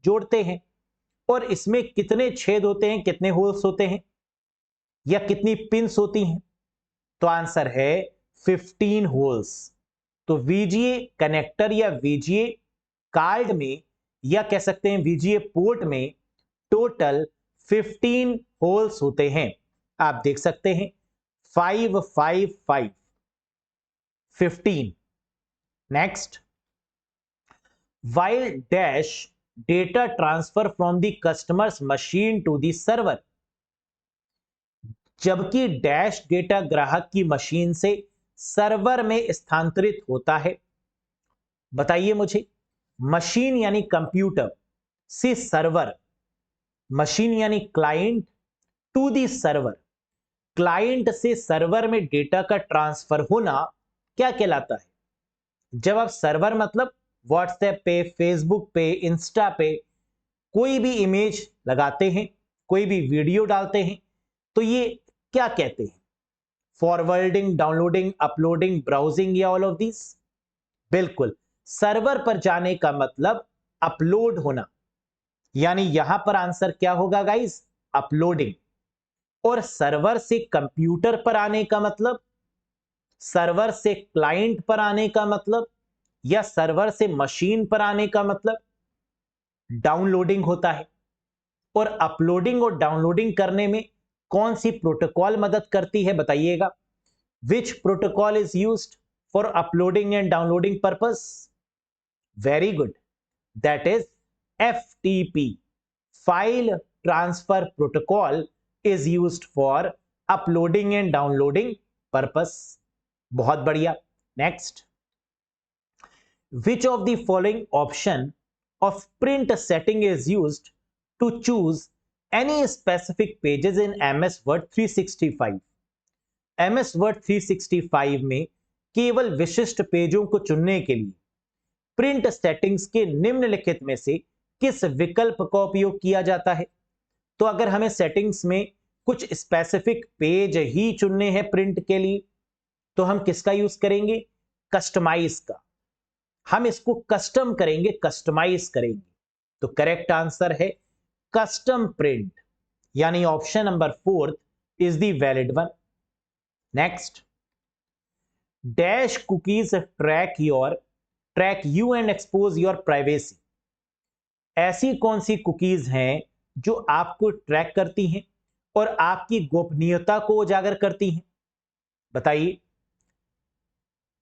जोड़ते हैं। और इसमें कितने छेद होते हैं, कितने होल्स होते हैं या कितनी पिंस होती हैं? तो आंसर है 15 होल्स। तो VGA कनेक्टर या VGA कार्ड में या कह सकते हैं VGA पोर्ट में टोटल 15 होल्स होते हैं। आप देख सकते हैं 5 5 5 15। Next, while dash data transfer from the customer's machine to the server। जबकि डैश डेटा ग्राहक की मशीन से सर्वर में स्थानांतरित होता है। बताइए मुझे, मशीन यानी कंप्यूटर से सर्वर, मशीन यानी client to the server, client से सर्वर में डेटा का ट्रांसफर होना क्या कहलाता है? जब आप सर्वर मतलब व्हाट्सएप पे, फेसबुक पे, इंस्टा पे कोई भी इमेज लगाते हैं, कोई भी वीडियो डालते हैं, तो ये क्या कहते हैं? फॉरवर्डिंग, डाउनलोडिंग, अपलोडिंग, ब्राउजिंग या ऑल ऑफ दिस? बिल्कुल, सर्वर पर जाने का मतलब अपलोड होना, यानी यहां पर आंसर क्या होगा गाइस? अपलोडिंग। और सर्वर से कंप्यूटर पर आने का मतलब, सर्वर से क्लाइंट पर आने का मतलब, या सर्वर से मशीन पर आने का मतलब डाउनलोडिंग होता है। और अपलोडिंग और डाउनलोडिंग करने में कौन सी प्रोटोकॉल मदद करती है, बताइएगा। विच protocol is used for uploading and downloading purpose? Very good, that is FTP, file transfer protocol is used for uploading and downloading purpose. बहुत बढ़िया। Next, which of the following option of print setting is used to choose any specific pages in MS Word 365? MS Word 365 में केवल विशिष्ट पेजों को चुनने के लिए प्रिंट सेटिंग्स के निम्नलिखित में से किस विकल्प का उपयोग किया जाता है? तो अगर हमें सेटिंग्स में कुछ स्पेसिफिक पेज ही चुनने हैं प्रिंट के लिए, तो हम किसका यूज करेंगे? कस्टमाइज का। हम इसको कस्टम करेंगे, कस्टमाइज करेंगे। तो करेक्ट आंसर है कस्टम प्रिंट, यानी option number 4 is the valid one. Next, dash cookies track you and expose your privacy. ऐसी कौन सी कुकीज हैं जो आपको ट्रैक करती हैं और आपकी गोपनीयता को उजागर करती हैं? बताइए,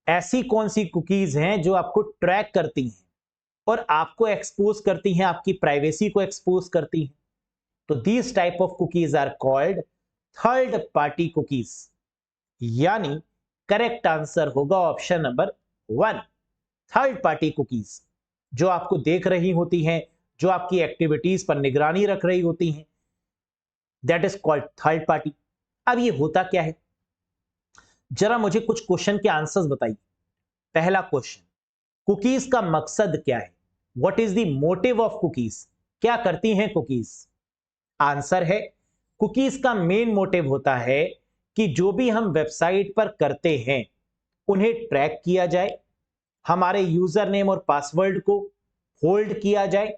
ऐसी कौन सी कुकीज हैं जो आपको ट्रैक करती हैं और आपको एक्सपोज करती हैं, आपकी प्राइवेसी को एक्सपोज करती हैं? तो these type of cookies are called third party cookies, यानी करेक्ट आंसर होगा option number 1, third party cookies, जो आपको देख रही होती हैं, जो आपकी एक्टिविटीज पर निगरानी रख रही होती हैं, that is called third party. अब ये होता क्या है? जरा मुझे कुछ क्वेश्चन के आंसर्स बताइए। पहला क्वेश्चन, कुकीज का मकसद क्या है? What is the motive of cookies? क्या करती हैं कुकीज? आंसर है, कुकीज का मेन मोटिव होता है कि जो भी हम वेबसाइट पर करते हैं उन्हें ट्रैक किया जाए, हमारे यूजर नेम और पासवर्ड को होल्ड किया जाए,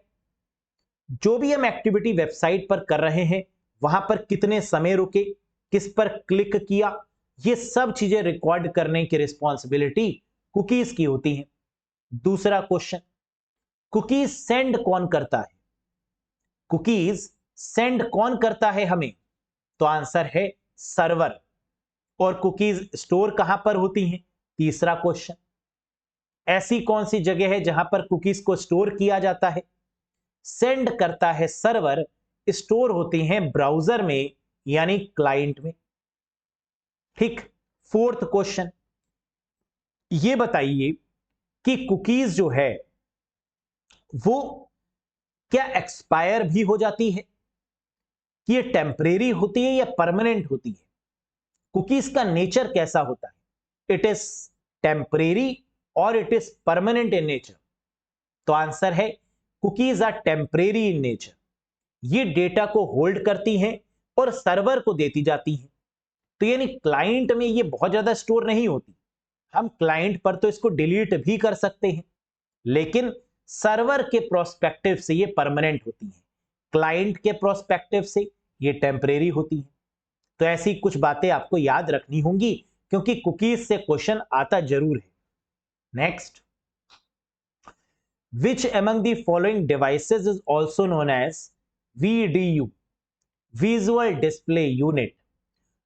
जो भी हम एक्टिविटी वेबसाइट पर कर रहे हैं वहां पर कितने समय रुके, किस पर क्लिक किया, ये सब चीजें रिकॉर्ड करने की रिस्पॉन्सिबिलिटी कुकीज की होती है। दूसरा क्वेश्चन, कुकीज सेंड कौन करता है? कुकीज सेंड कौन करता है हमें? तो आंसर है सर्वर। और कुकीज स्टोर कहां पर होती हैं? तीसरा क्वेश्चन, ऐसी कौन सी जगह है जहां पर कुकीज को स्टोर किया जाता है? सेंड करता है सर्वर, स्टोर होती हैं ब्राउजर में यानी क्लाइंट में। ठीक। फोर्थ क्वेश्चन, ये बताइए कि कुकीज जो है वो क्या एक्सपायर भी हो जाती है? कि ये टेम्परेरी होती है या परमानेंट होती है? कुकीज का नेचर कैसा होता है? इट इज टेम्परेरी और it is permanent in nature? तो आंसर है, cookies are temporary in nature. ये डेटा को होल्ड करती हैं और सर्वर को देती जाती हैं। तो यानी क्लाइंट में ये बहुत ज्यादा स्टोर नहीं होती। हम क्लाइंट पर तो इसको डिलीट भी कर सकते हैं, लेकिन सर्वर के प्रोस्पेक्टिव से ये परमानेंट होती है, क्लाइंट के प्रोस्पेक्टिव से ये टेम्परेरी होती है। तो ऐसी कुछ बातें आपको याद रखनी होंगी, क्योंकि कुकीज से क्वेश्चन आता जरूर है। Next, which among the following devices is also known as VDU, Visual Display Unit?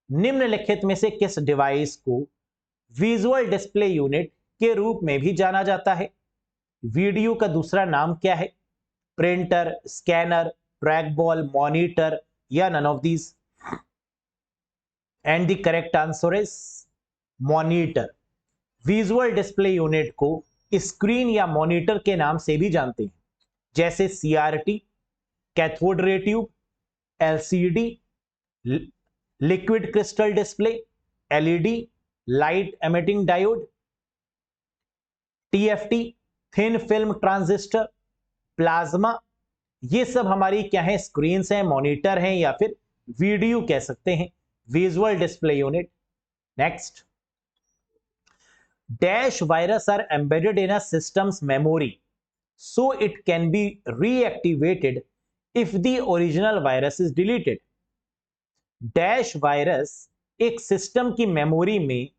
निम्नलिखित में से किस डिवाइस को विजुअल डिस्प्ले यूनिट के रूप में भी जाना जाता है? वीडियो का दूसरा नाम क्या है? Printer, scanner, trackball, monitor या none of these? And the correct answer is monitor. Visual display unit को स्क्रीन या मॉनिटर के नाम से भी जानते हैं, जैसे CRT, cathode ray tube, LCD, liquid crystal display, LED, light emitting diode, TFT, thin film transistor, plasma. ये सब हमारी क्या है? स्क्रीन हैं, मॉनिटर हैं, या फिर वीडियो कह सकते हैं, visual display unit. Next, dash virus are embedded in a system's memory so it can be reactivated if the original virus is deleted. Dash virus एक सिस्टम की मेमोरी में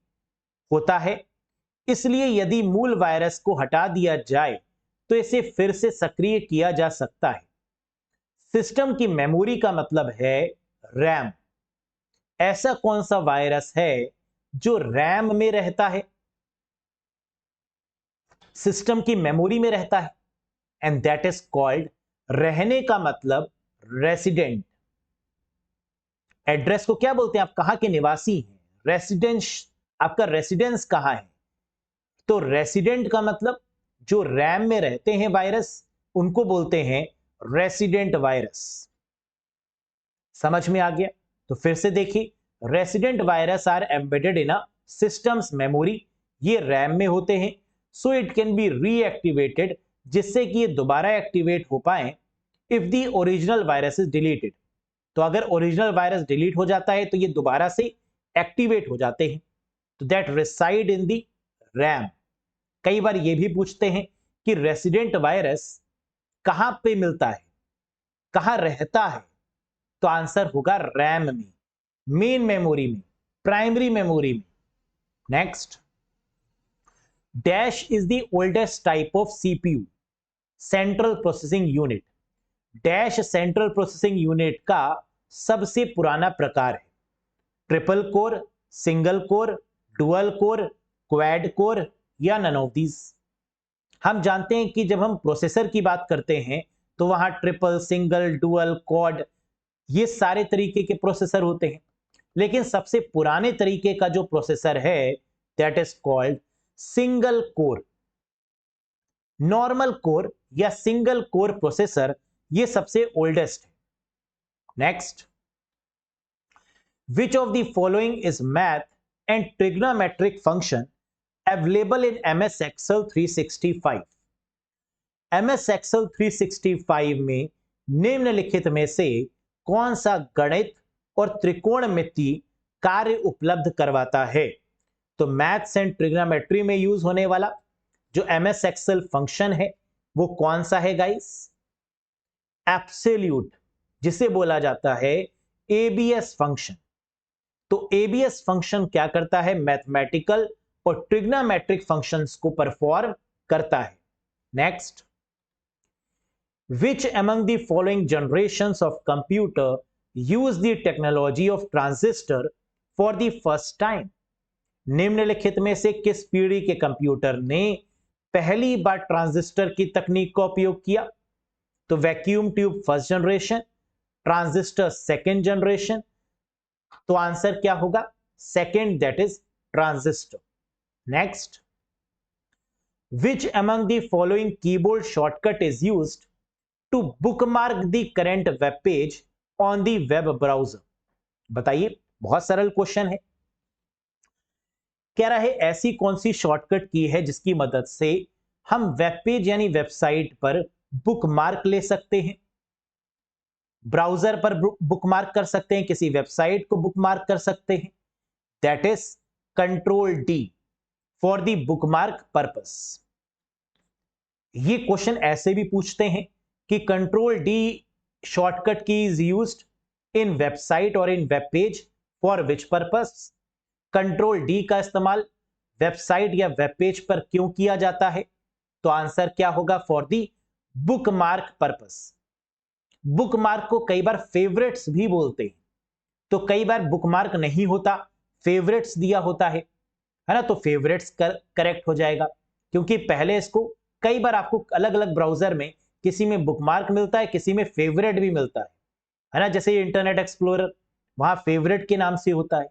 होता है, इसलिए यदि मूल वायरस को हटा दिया जाए तो इसे फिर से सक्रिय किया जा सकता है। सिस्टम की मेमोरी का मतलब है रैम। ऐसा कौन सा वायरस है जो रैम में रहता है? सिस्टम की मेमोरी में रहता है, एंड दैट इज कॉल्ड, रहने का मतलब रेसिडेंट। एड्रेस को क्या बोलते हैं? आप कहां के निवासी हैं, रेसिडेंस, आपका रेसिडेंस कहां है। तो रेसिडेंट का मतलब जो रैम में रहते हैं वायरस, उनको बोलते हैं रेसिडेंट वायरस। समझ में आ गया? तो फिर से देखिए, resident virus are embedded in a system's memory, ये रैम में होते हैं, so it can be reactivated, जिससे कि ये दोबारा एक्टिवेट हो पाए, if the original virus is deleted. तो अगर ओरिजिनल वायरस डिलीट हो जाता है तो ये दोबारा से एक्टिवेट हो जाते हैं। तो that reside in the RAM. कई बार ये भी पूछते हैं कि रेसिडेंट वायरस कहां पे मिलता है, कहां रहता है? तो आंसर होगा रैम में, मेन मेमोरी में, प्राइमरी मेमोरी में। Next, dash is the oldest type of CPU, central processing unit. Dash central processing unit का सबसे पुराना प्रकार है। Triple core, single core, dual core, quad core या नन ऑफ दीज? हम जानते हैं कि जब हम प्रोसेसर की बात करते हैं तो वहां ट्रिपल, सिंगल, डुअल, क्वाड, ये सारे तरीके के प्रोसेसर होते हैं, लेकिन सबसे पुराने तरीके का जो प्रोसेसर है that is called single core. Normal core या सिंगल कोर प्रोसेसर ये सबसे ओल्डेस्ट है। Next, which of the following is math and trigonometric function available in MS Excel 365. MS Excel 365 में निम्नलिखित में से कौन सा गणित और त्रिकोणमिति कार्य उपलब्ध करवाता है? तो मैथ्स एंड ट्रिग्नोमेट्री में यूज होने वाला जो MS Excel फंक्शन है वो कौन सा है गाइस? एब्सोल्यूट, जिसे बोला जाता है ABS फंक्शन। तो ABS फंक्शन क्या करता है? मैथमेटिकल और ट्रिग्नोमेट्रिक फंक्शंस को परफॉर्म करता है। Next, which among the following generations of computer use the technology of transistor for the first time? निम्नलिखित में से किस पीढ़ी के कंप्यूटर ने पहली बार ट्रांजिस्टर की तकनीक का उपयोग किया? तो vacuum tube first generation, transistor second generation. तो आंसर क्या होगा? Second, that is transistor. Next, which among the following keyboard shortcut is used to bookmark the current web page on the web browser? बताइए, बहुत सरल question है। कह रहा है ऐसी कौन सी शॉर्टकट की है जिसकी मदद से हम वेब पेज यानी वेबसाइट पर बुकमार्क ले सकते हैं, ब्राउजर पर बुकमार्क कर सकते हैं, किसी वेबसाइट को बुकमार्क कर सकते हैं। That is control D for the bookmark purpose. ये क्वेश्चन ऐसे भी पूछते हैं कि control D shortcut key is used in website और in web page for which purpose? Control D का इस्तेमाल वेबसाइट या वेब पेज पर क्यों किया जाता है? तो आंसर क्या होगा? For the bookmark purpose. Bookmark को कई बार फेवरेट्स भी बोलते हैं, तो कई बार बुकमार्क नहीं होता, फेवरेट्स दिया होता है ना, तो फेवरेट्स करेक्ट हो जाएगा, क्योंकि पहले इसको कई बार आपको अलग अलग ब्राउजर में किसी में बुकमार्क मिलता है, किसी में फेवरेट भी मिलता है ना। जैसे इंटरनेट एक्सप्लोरर, वहां फेवरेट के नाम से होता है,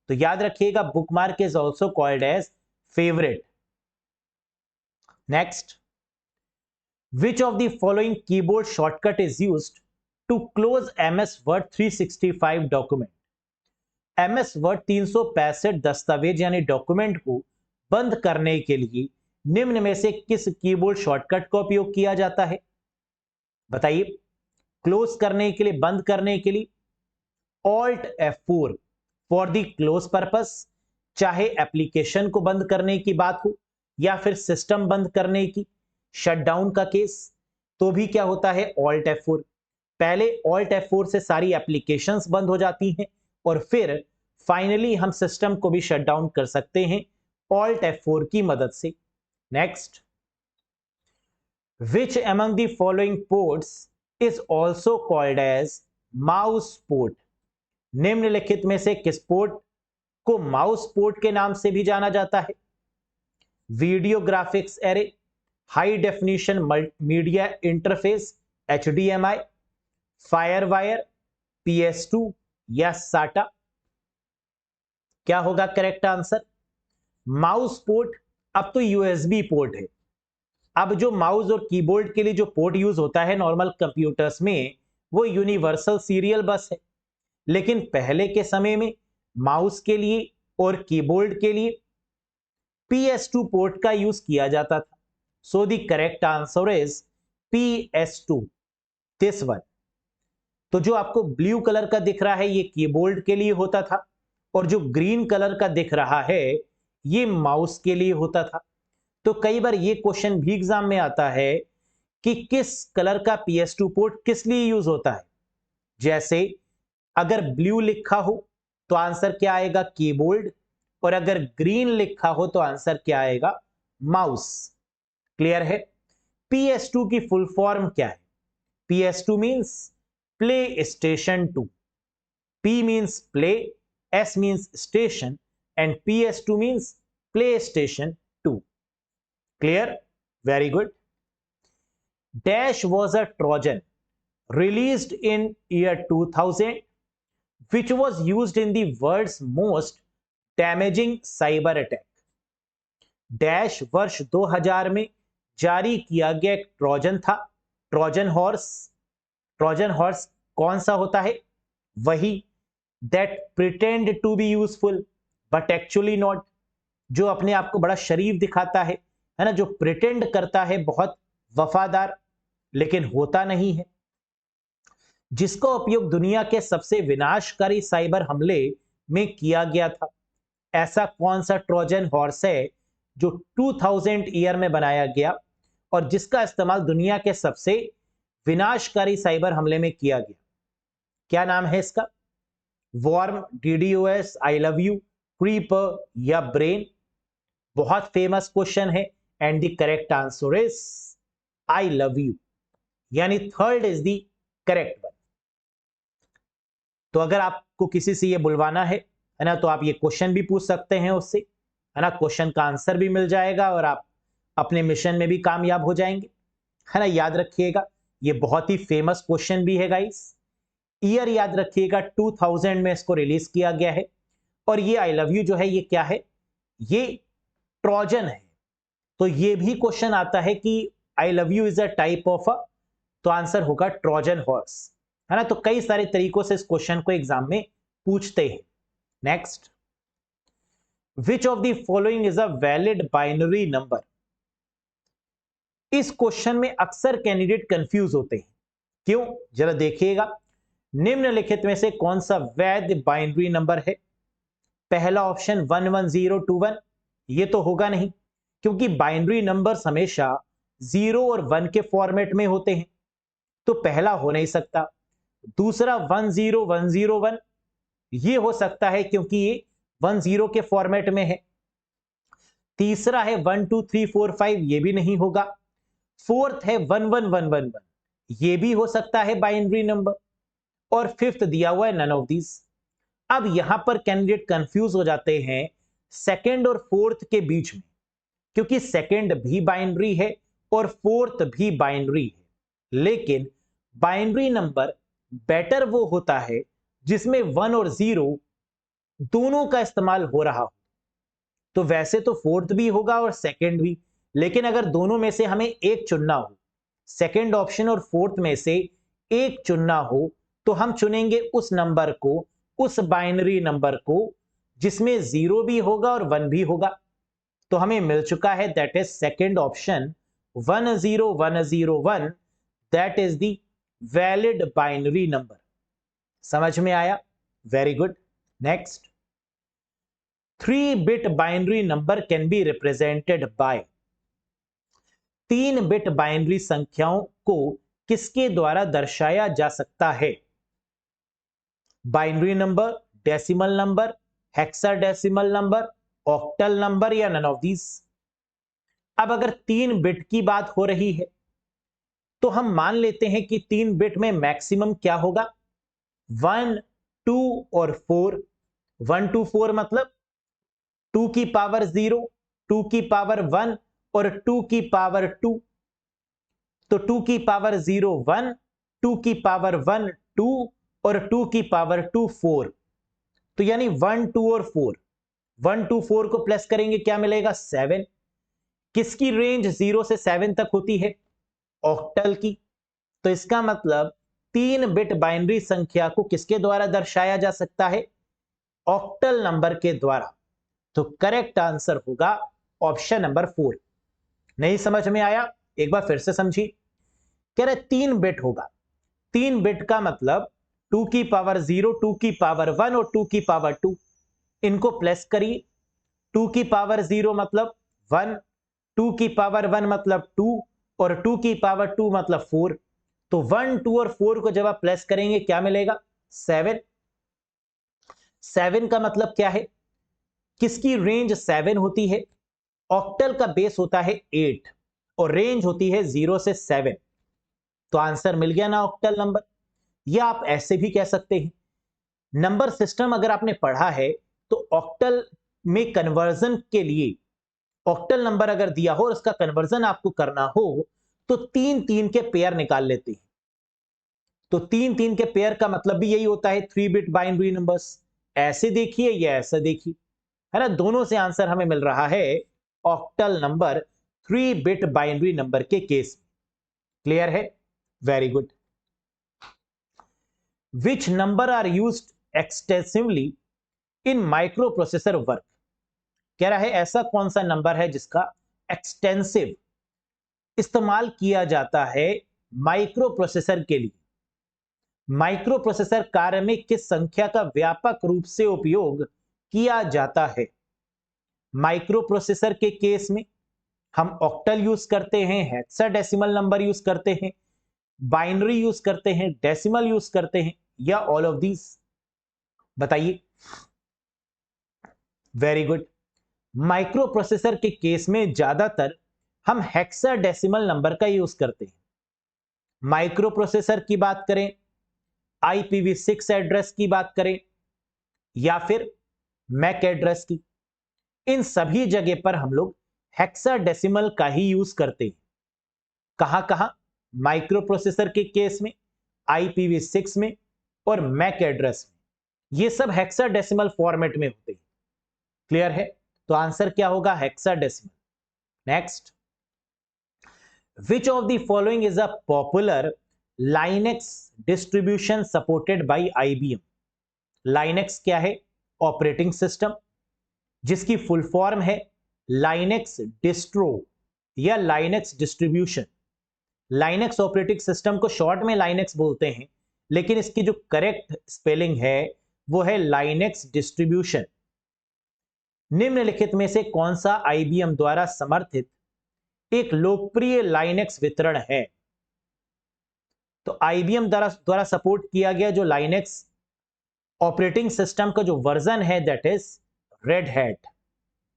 तो याद रखिएगा bookmark is also called as favourite. Next, which of the following keyboard shortcut is used to close MS Word 365 document? MS Word 365 दस्तावेज यानी डॉक्यूमेंट को बंद करने के लिए निम्न में से किस कीबोर्ड शॉर्टकट का उपयोग किया जाता है? बताइए। क्लोज करने के लिए, बंद करने के लिए Alt F4 for the close purpose, चाहे एप्लीकेशन को बंद करने की बात हो या फिर सिस्टम बंद करने की, शटडाउन का केस, तो भी क्या होता है? Alt F4। पहले Alt F4 से सारी एप्लीकेशंस बंद हो जाती हैं और फिर फाइनली हम सिस्टम को भी शटडाउन कर सकते हैं Alt F4 की मदद से। Next, which among the following ports is also called as mouse port? निम्नलिखित में से किस पोर्ट को माउस पोर्ट के नाम से भी जाना जाता है? Video graphics array, high definition media interface HDMI, FireWire, PS2 या SATA? क्या होगा करेक्ट आंसर? माउस पोर्ट अब तो USB पोर्ट है। अब जो माउस और कीबोर्ड के लिए जो पोर्ट यूज होता है नॉर्मल कंप्यूटर्स में, वो यूनिवर्सल सीरियल बस है, लेकिन पहले के समय में माउस के लिए और कीबोर्ड के लिए PS2 पोर्ट का यूज किया जाता था। सो the correct answer is PS2, this one. तो जो आपको ब्लू कलर का दिख रहा है ये कीबोर्ड के लिए होता था, और जो ग्रीन कलर का दिख रहा है ये माउस के लिए होता था। तो कई बार ये क्वेश्चन भी एग्जाम में आता है कि किस कलर का PS2 पोर्ट किस लिए यूज होता है। जैसे अगर ब्लू लिखा हो तो आंसर क्या आएगा? कीबोर्ड, और अगर ग्रीन लिखा हो तो आंसर क्या आएगा? माउस। क्लियर है? PS2 की फुल फॉर्म क्या है? PS2 means play station 2। P means play, S means station and PS2 means play station 2। Clear? Very good. Dash was a Trojan released in year 2000 which was used in the world's most damaging cyber attack. Dash वर्ष 2000 में जारी किया गया एक Trojan था, Trojan horse. Trojan horse कौन सा होता है? वही that pretend to be useful, but actually not, जो अपने आप को बड़ा शरीफ दिखाता है ना, जो प्रिटेंड करता है बहुत वफादार, लेकिन होता नहीं है, जिसका उपयोग दुनिया के सबसे विनाशकारी साइबर हमले में किया गया था। ऐसा कौन सा ट्रोजन हॉर्स है जो 2000 ईयर में बनाया गया और जिसका इस्तेमाल दुनिया के सबसे विनाशकारी साइबर हमले में किया गया? क्या नाम है इसका? Worm, DDoS, I love you, creeper या ब्रेन? बहुत फेमस क्वेश्चन है and the correct answer is I love you, यानी third is the correct one. तो अगर आपको किसी से ये बुलवाना है ना, तो आप ये क्वेश्चन भी पूछ सकते हैं उससे, है ना, क्वेश्चन का आंसर भी मिल जाएगा और आप अपने मिशन में भी कामयाब हो जाएंगे, है ना। याद रखिएगा, ये बहुत ही फेमस क्वेश्चन भी है गाइस। ईयर याद रखिएगा, 2000 में इसको रिलीज किया गया है। और ये आई लव यू जो है, ये क्या है? ये ट्रोजन है। तो ये भी क्वेश्चन आता है कि आई love you is a type of a, तो आंसर होगा ट्रोजन हॉर्स, है ना। तो कई सारे तरीकों से इस क्वेश्चन को एग्जाम में पूछते हैं। Next, which of the following is a valid binary number? इस क्वेश्चन में अक्सर कैंडिडेट कंफ्यूज होते हैं, क्यों? जरा देखिएगा, निम्नलिखित में से कौन सा वैध बाइनरी नंबर है? पहला ऑप्शन 11021, ये तो होगा नहीं, क्योंकि बाइनरी नंबर्स हमेशा 0 और 1 के फॉर्मेट में होते हैं, तो पहला हो नहीं सकता। दूसरा 10101, ये हो सकता है क्योंकि ये 10 के फॉर्मेट में है। तीसरा है 12345, ये भी नहीं होगा। फोर्थ है 11111, ये भी हो सकता है बाइनरी नंबर। और फिफ्थ दिया हुआ है नन ऑफ दीज। अब यहां पर कैंडिडेट कंफ्यूज हो जाते हैं सेकंड और फोर्थ के बीच में, क्योंकि सेकंड भी बाइनरी है और फोर्थ भी बाइनरी है, लेकिन बाइनरी नंबर बेटर वो होता है जिसमें 1 और 0 दोनों का इस्तेमाल हो रहा हो। तो वैसे तो फोर्थ भी होगा और सेकंड भी, लेकिन अगर दोनों में से हमें एक चुनना हो, सेकंड ऑप्शन और फोर्थ में से एक चुनना हो, तो हम चुनेंगे उस नंबर को, उस बाइनरी नंबर को जिसमें 0 भी होगा और 1 भी होगा। तो हमें मिल चुका है, that is second option 10101, that is the valid binary number. समझ में आया? Very good. Next, 3-bit binary number can be represented by. 3 bit binary संख्याओं को किसके द्वारा दर्शाया जा सकता है? Binary number, decimal number, hexadecimal number, octal number या नन ऑफ दीज? अब अगर 3 बिट की बात हो रही है तो हम मान लेते हैं कि 3 बिट में मैक्सिमम क्या होगा? 1, 2 और 4। 1 to 4 मतलब 2 की पावर 0, 2 की पावर 1 और 2 की पावर 2। तो 2 की पावर 0 1, 2 की पावर 1 2 और 2 की पावर 2 4। तो यानी 1, 2 और 4, 1 2 4 को प्लस करेंगे, क्या मिलेगा? 7। किसकी रेंज 0 से 7 तक होती है? ऑक्टल की। तो इसका मतलब 3 बिट बाइनरी संख्या को किसके द्वारा दर्शाया जा सकता है? ऑक्टल नंबर के द्वारा। तो करेक्ट आंसर होगा ऑप्शन नंबर 4। नहीं समझ में आया? एक बार फिर से समझिए। कह रहे 3 बिट होगा, 3 बिट का मतलब 2 की पावर 0, 2 की पावर 1 और 2 की पावर 2। इनको प्लस करिए, 2 की पावर 0 मतलब 1, 2 की पावर 1 मतलब 2 और 2 की पावर 2 मतलब 4। तो 1, 2 और 4 को जब आप प्लस करेंगे क्या मिलेगा? 7। 7 का मतलब क्या है? किसकी रेंज 7 होती है? ऑक्टल का बेस होता है 8 और रेंज होती है 0 से 7। तो आंसर मिल गया ना, ऑक्टल नंबर। या आप ऐसे भी कह सकते हैं, नंबर सिस्टम अगर आपने पढ़ा है तो ऑक्टल में कन्वर्जन के लिए, ऑक्टल नंबर अगर दिया हो और उसका कन्वर्जन आपको करना हो तो 3-3 के पेयर निकाल लेते हैं। तो 3-3 के पेयर का मतलब भी यही होता है 3 बिट बाइनरी नंबर्स। ऐसे देखिए या ऐसे देखिए, है ना, दोनों से आंसर हमें मिल रहा है octal number 3 bit binary number के केस। क्लियर है? Very good. Which number are used extensively in micro processor work. कह रहा है ऐसा कौन सा नंबर है जिसका एक्सटेंसिव इस्तेमाल किया जाता है माइक्रो प्रोसेसर के लिए। माइक्रो प्रोसेसर कार्य में किस संख्या का व्यापक रूप से उपयोग किया जाता है। माइक्रो प्रोसेसर के केस में हम ऑक्टल यूज करते हैं, हेक्साडेसिमल नंबर यूज करते हैं, बाइनरी यूज करते हैं, डेसिमल यूज करते हैं, या ऑल ऑफ दीज? बताइए। Very good. माइक्रो प्रोसेसर के केस में ज्यादातर हम हेक्साडेसिमल नंबर का यूज करते हैं। माइक्रो प्रोसेसर की बात करें, IPv6 एड्रेस की बात करें, या फिर मैक एड्रेस की, इन सभी जगह पर हम लोग हेक्साडेसिमल का ही यूज करते हैं। कहां कहां? माइक्रो प्रोसेसर के केस में, IPv6 में और मैक एड्रेस में। ये सब हेक्साडेसिमल फॉर्मेट में होते हैं। क्लियर है? तो आंसर क्या होगा? Hexadecimal. Next, which of the following is a popular Linux distribution supported by IBM? Linux क्या है? ऑपरेटिंग सिस्टम, जिसकी फुल फॉर्म है लाइनेक्स डिस्ट्रो या Linux distribution. Linux operating system को शॉर्ट में लाइनेक्स बोलते हैं, लेकिन इसकी जो करेक्ट स्पेलिंग है वो है लाइनेक्स डिस्ट्रीब्यूशन। निम्नलिखित में से कौन सा IBM द्वारा समर्थित एक लोकप्रिय लाइनेक्स वितरण है? तो IBM द्वारा सपोर्ट किया गया जो लाइनेक्स ऑपरेटिंग सिस्टम का जो वर्जन है दैट इज रेड हैट,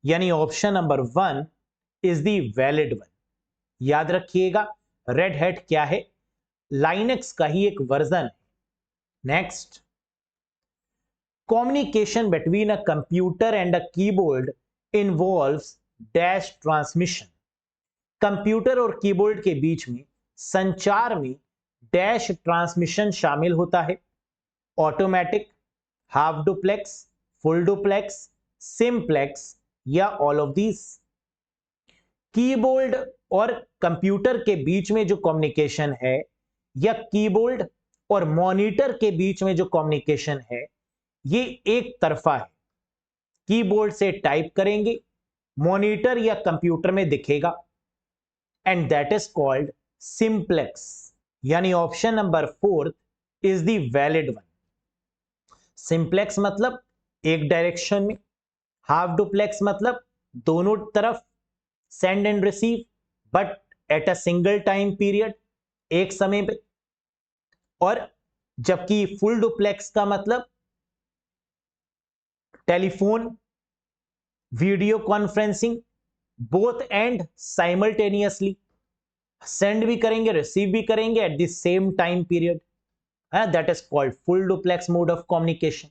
यानी option number 1 is the valid one. याद रखिएगा, रेड हैट क्या है? लाइनेक्स का ही एक वर्जन है। Next, communication between a computer and a keyboard involves dash transmission। Computer और कीबोर्ड के बीच में संचार में डैश ट्रांसमिशन शामिल होता है। Automatic, half duplex, full duplex, simplex, या ऑल ऑफ दीज? कीबोर्ड और कंप्यूटर के बीच में जो कम्युनिकेशन है, या कीबोर्ड और मॉनिटर के बीच में जो कम्युनिकेशन है, ये एक तरफा है। कीबोर्ड से टाइप करेंगे, मॉनिटर या कंप्यूटर में दिखेगा, and that is called simplex, यानी option number 4 is the valid one. Simplex मतलब एक डायरेक्शन में, हाफ डुप्लेक्स मतलब दोनों तरफ send and receive, but at a single time period, एक समय पे। और जबकि फुल डुप्लेक्स का मतलब telephone, video conferencing, both and simultaneously, send भी करेंगे, रिसीव भी करेंगे at the same time period, है, that is called full duplex mode of communication.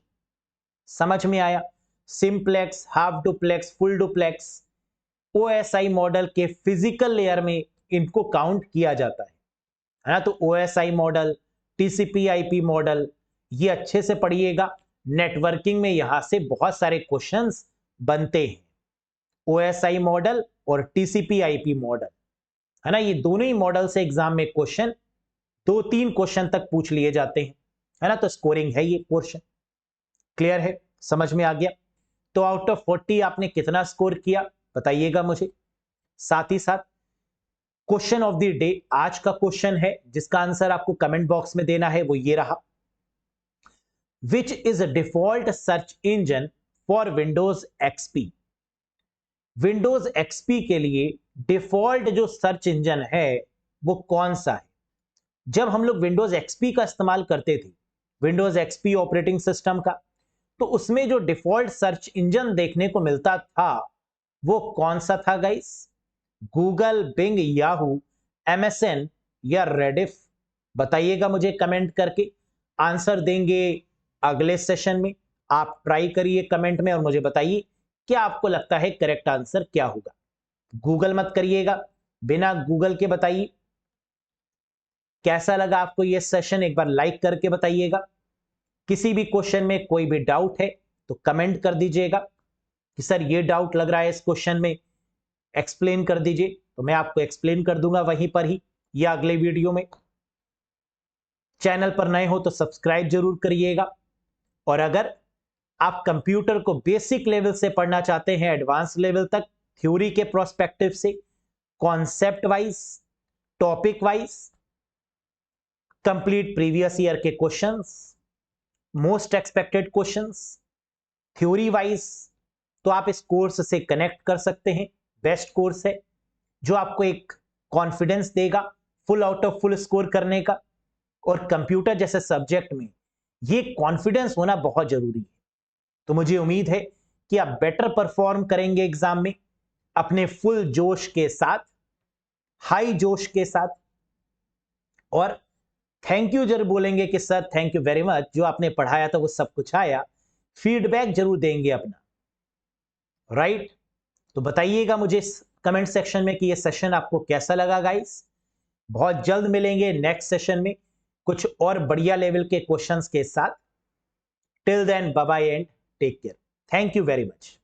समझ में आया? Simplex, half duplex, full duplex OSI model के फिजिकल लेयर में इनको काउंट किया जाता है ना। तो OSI मॉडल, TCP/IP मॉडल, ये अच्छे से पढ़िएगा। नेटवर्किंग में यहां से बहुत सारे क्वेश्चंस बनते हैं। OSI मॉडल और TCP/IP मॉडल, है ना, ये दोनों ही मॉडल से एग्जाम में क्वेश्चन 2-3 क्वेश्चन तक पूछ लिए जाते हैं, है ना। तो स्कोरिंग है ये पोर्शन। क्लियर है? समझ में आ गया? तो आउट ऑफ 40 आपने कितना स्कोर किया बताइएगा मुझे। साथ ही साथ क्वेश्चन ऑफ द डे, आज का क्वेश्चन है जिसका आंसर आपको कमेंट बॉक्स में देना है, वो ये रहा। Which is default search engine for Windows XP? Windows XP के लिए डिफॉल्ट जो सर्च इंजन है वो कौन सा है? जब हम लोग विंडोज XP का इस्तेमाल करते थे, विंडोज XP ऑपरेटिंग सिस्टम का, तो उसमें जो डिफॉल्ट सर्च इंजन देखने को मिलता था वो कौन सा था guys? Google, Bing, Yahoo, MSN या रेडिफ? बताइएगा मुझे कमेंट करके। आंसर देंगे अगले सेशन में। आप ट्राई करिए कमेंट में और मुझे बताइए क्या आपको लगता है करेक्ट आंसर क्या होगा। गूगल मत करिएगा, बिना गूगल के बताइए। कैसा लगा आपको यह सेशन, एक बार लाइक करके बताइएगा। किसी भी क्वेश्चन में कोई भी डाउट है तो कमेंट कर दीजिएगा कि सर ये डाउट लग रहा है इस क्वेश्चन में, एक्सप्लेन कर दीजिए, तो मैं आपको एक्सप्लेन कर दूंगा वहीं पर ही या अगले वीडियो में। चैनल पर नए हो तो सब्सक्राइब जरूर करिएगा, और अगर आप कंप्यूटर को बेसिक लेवल से पढ़ना चाहते हैं एडवांस लेवल तक, थ्योरी के प्रोस्पेक्टिव से, concept wise, topic wise, complete previous year के questions, most expected questions, theory wise, तो आप इस कोर्स से कनेक्ट कर सकते हैं। बेस्ट कोर्स है जो आपको एक कॉन्फिडेंस देगा full out of full score करने का। और कंप्यूटर जैसे सब्जेक्ट में ये कॉन्फिडेंस होना बहुत जरूरी है। तो मुझे उम्मीद है कि आप बेटर परफॉर्म करेंगे एग्जाम में अपने फुल जोश के साथ, हाई जोश के साथ। और थैंक यू जरूर बोलेंगे कि sir thank you very much, जो आपने पढ़ाया था वो सब कुछ आया। फीडबैक जरूर देंगे अपना, राइट? तो बताइएगा मुझे कमेंट सेक्शन में कि ये सेशन आपको कैसा लगा गाइस। बहुत जल्द मिलेंगे नेक्स्ट सेशन में कुछ और बढ़िया लेवल के क्वेश्चंस के साथ। Till then bye bye and take care. Thank you very much.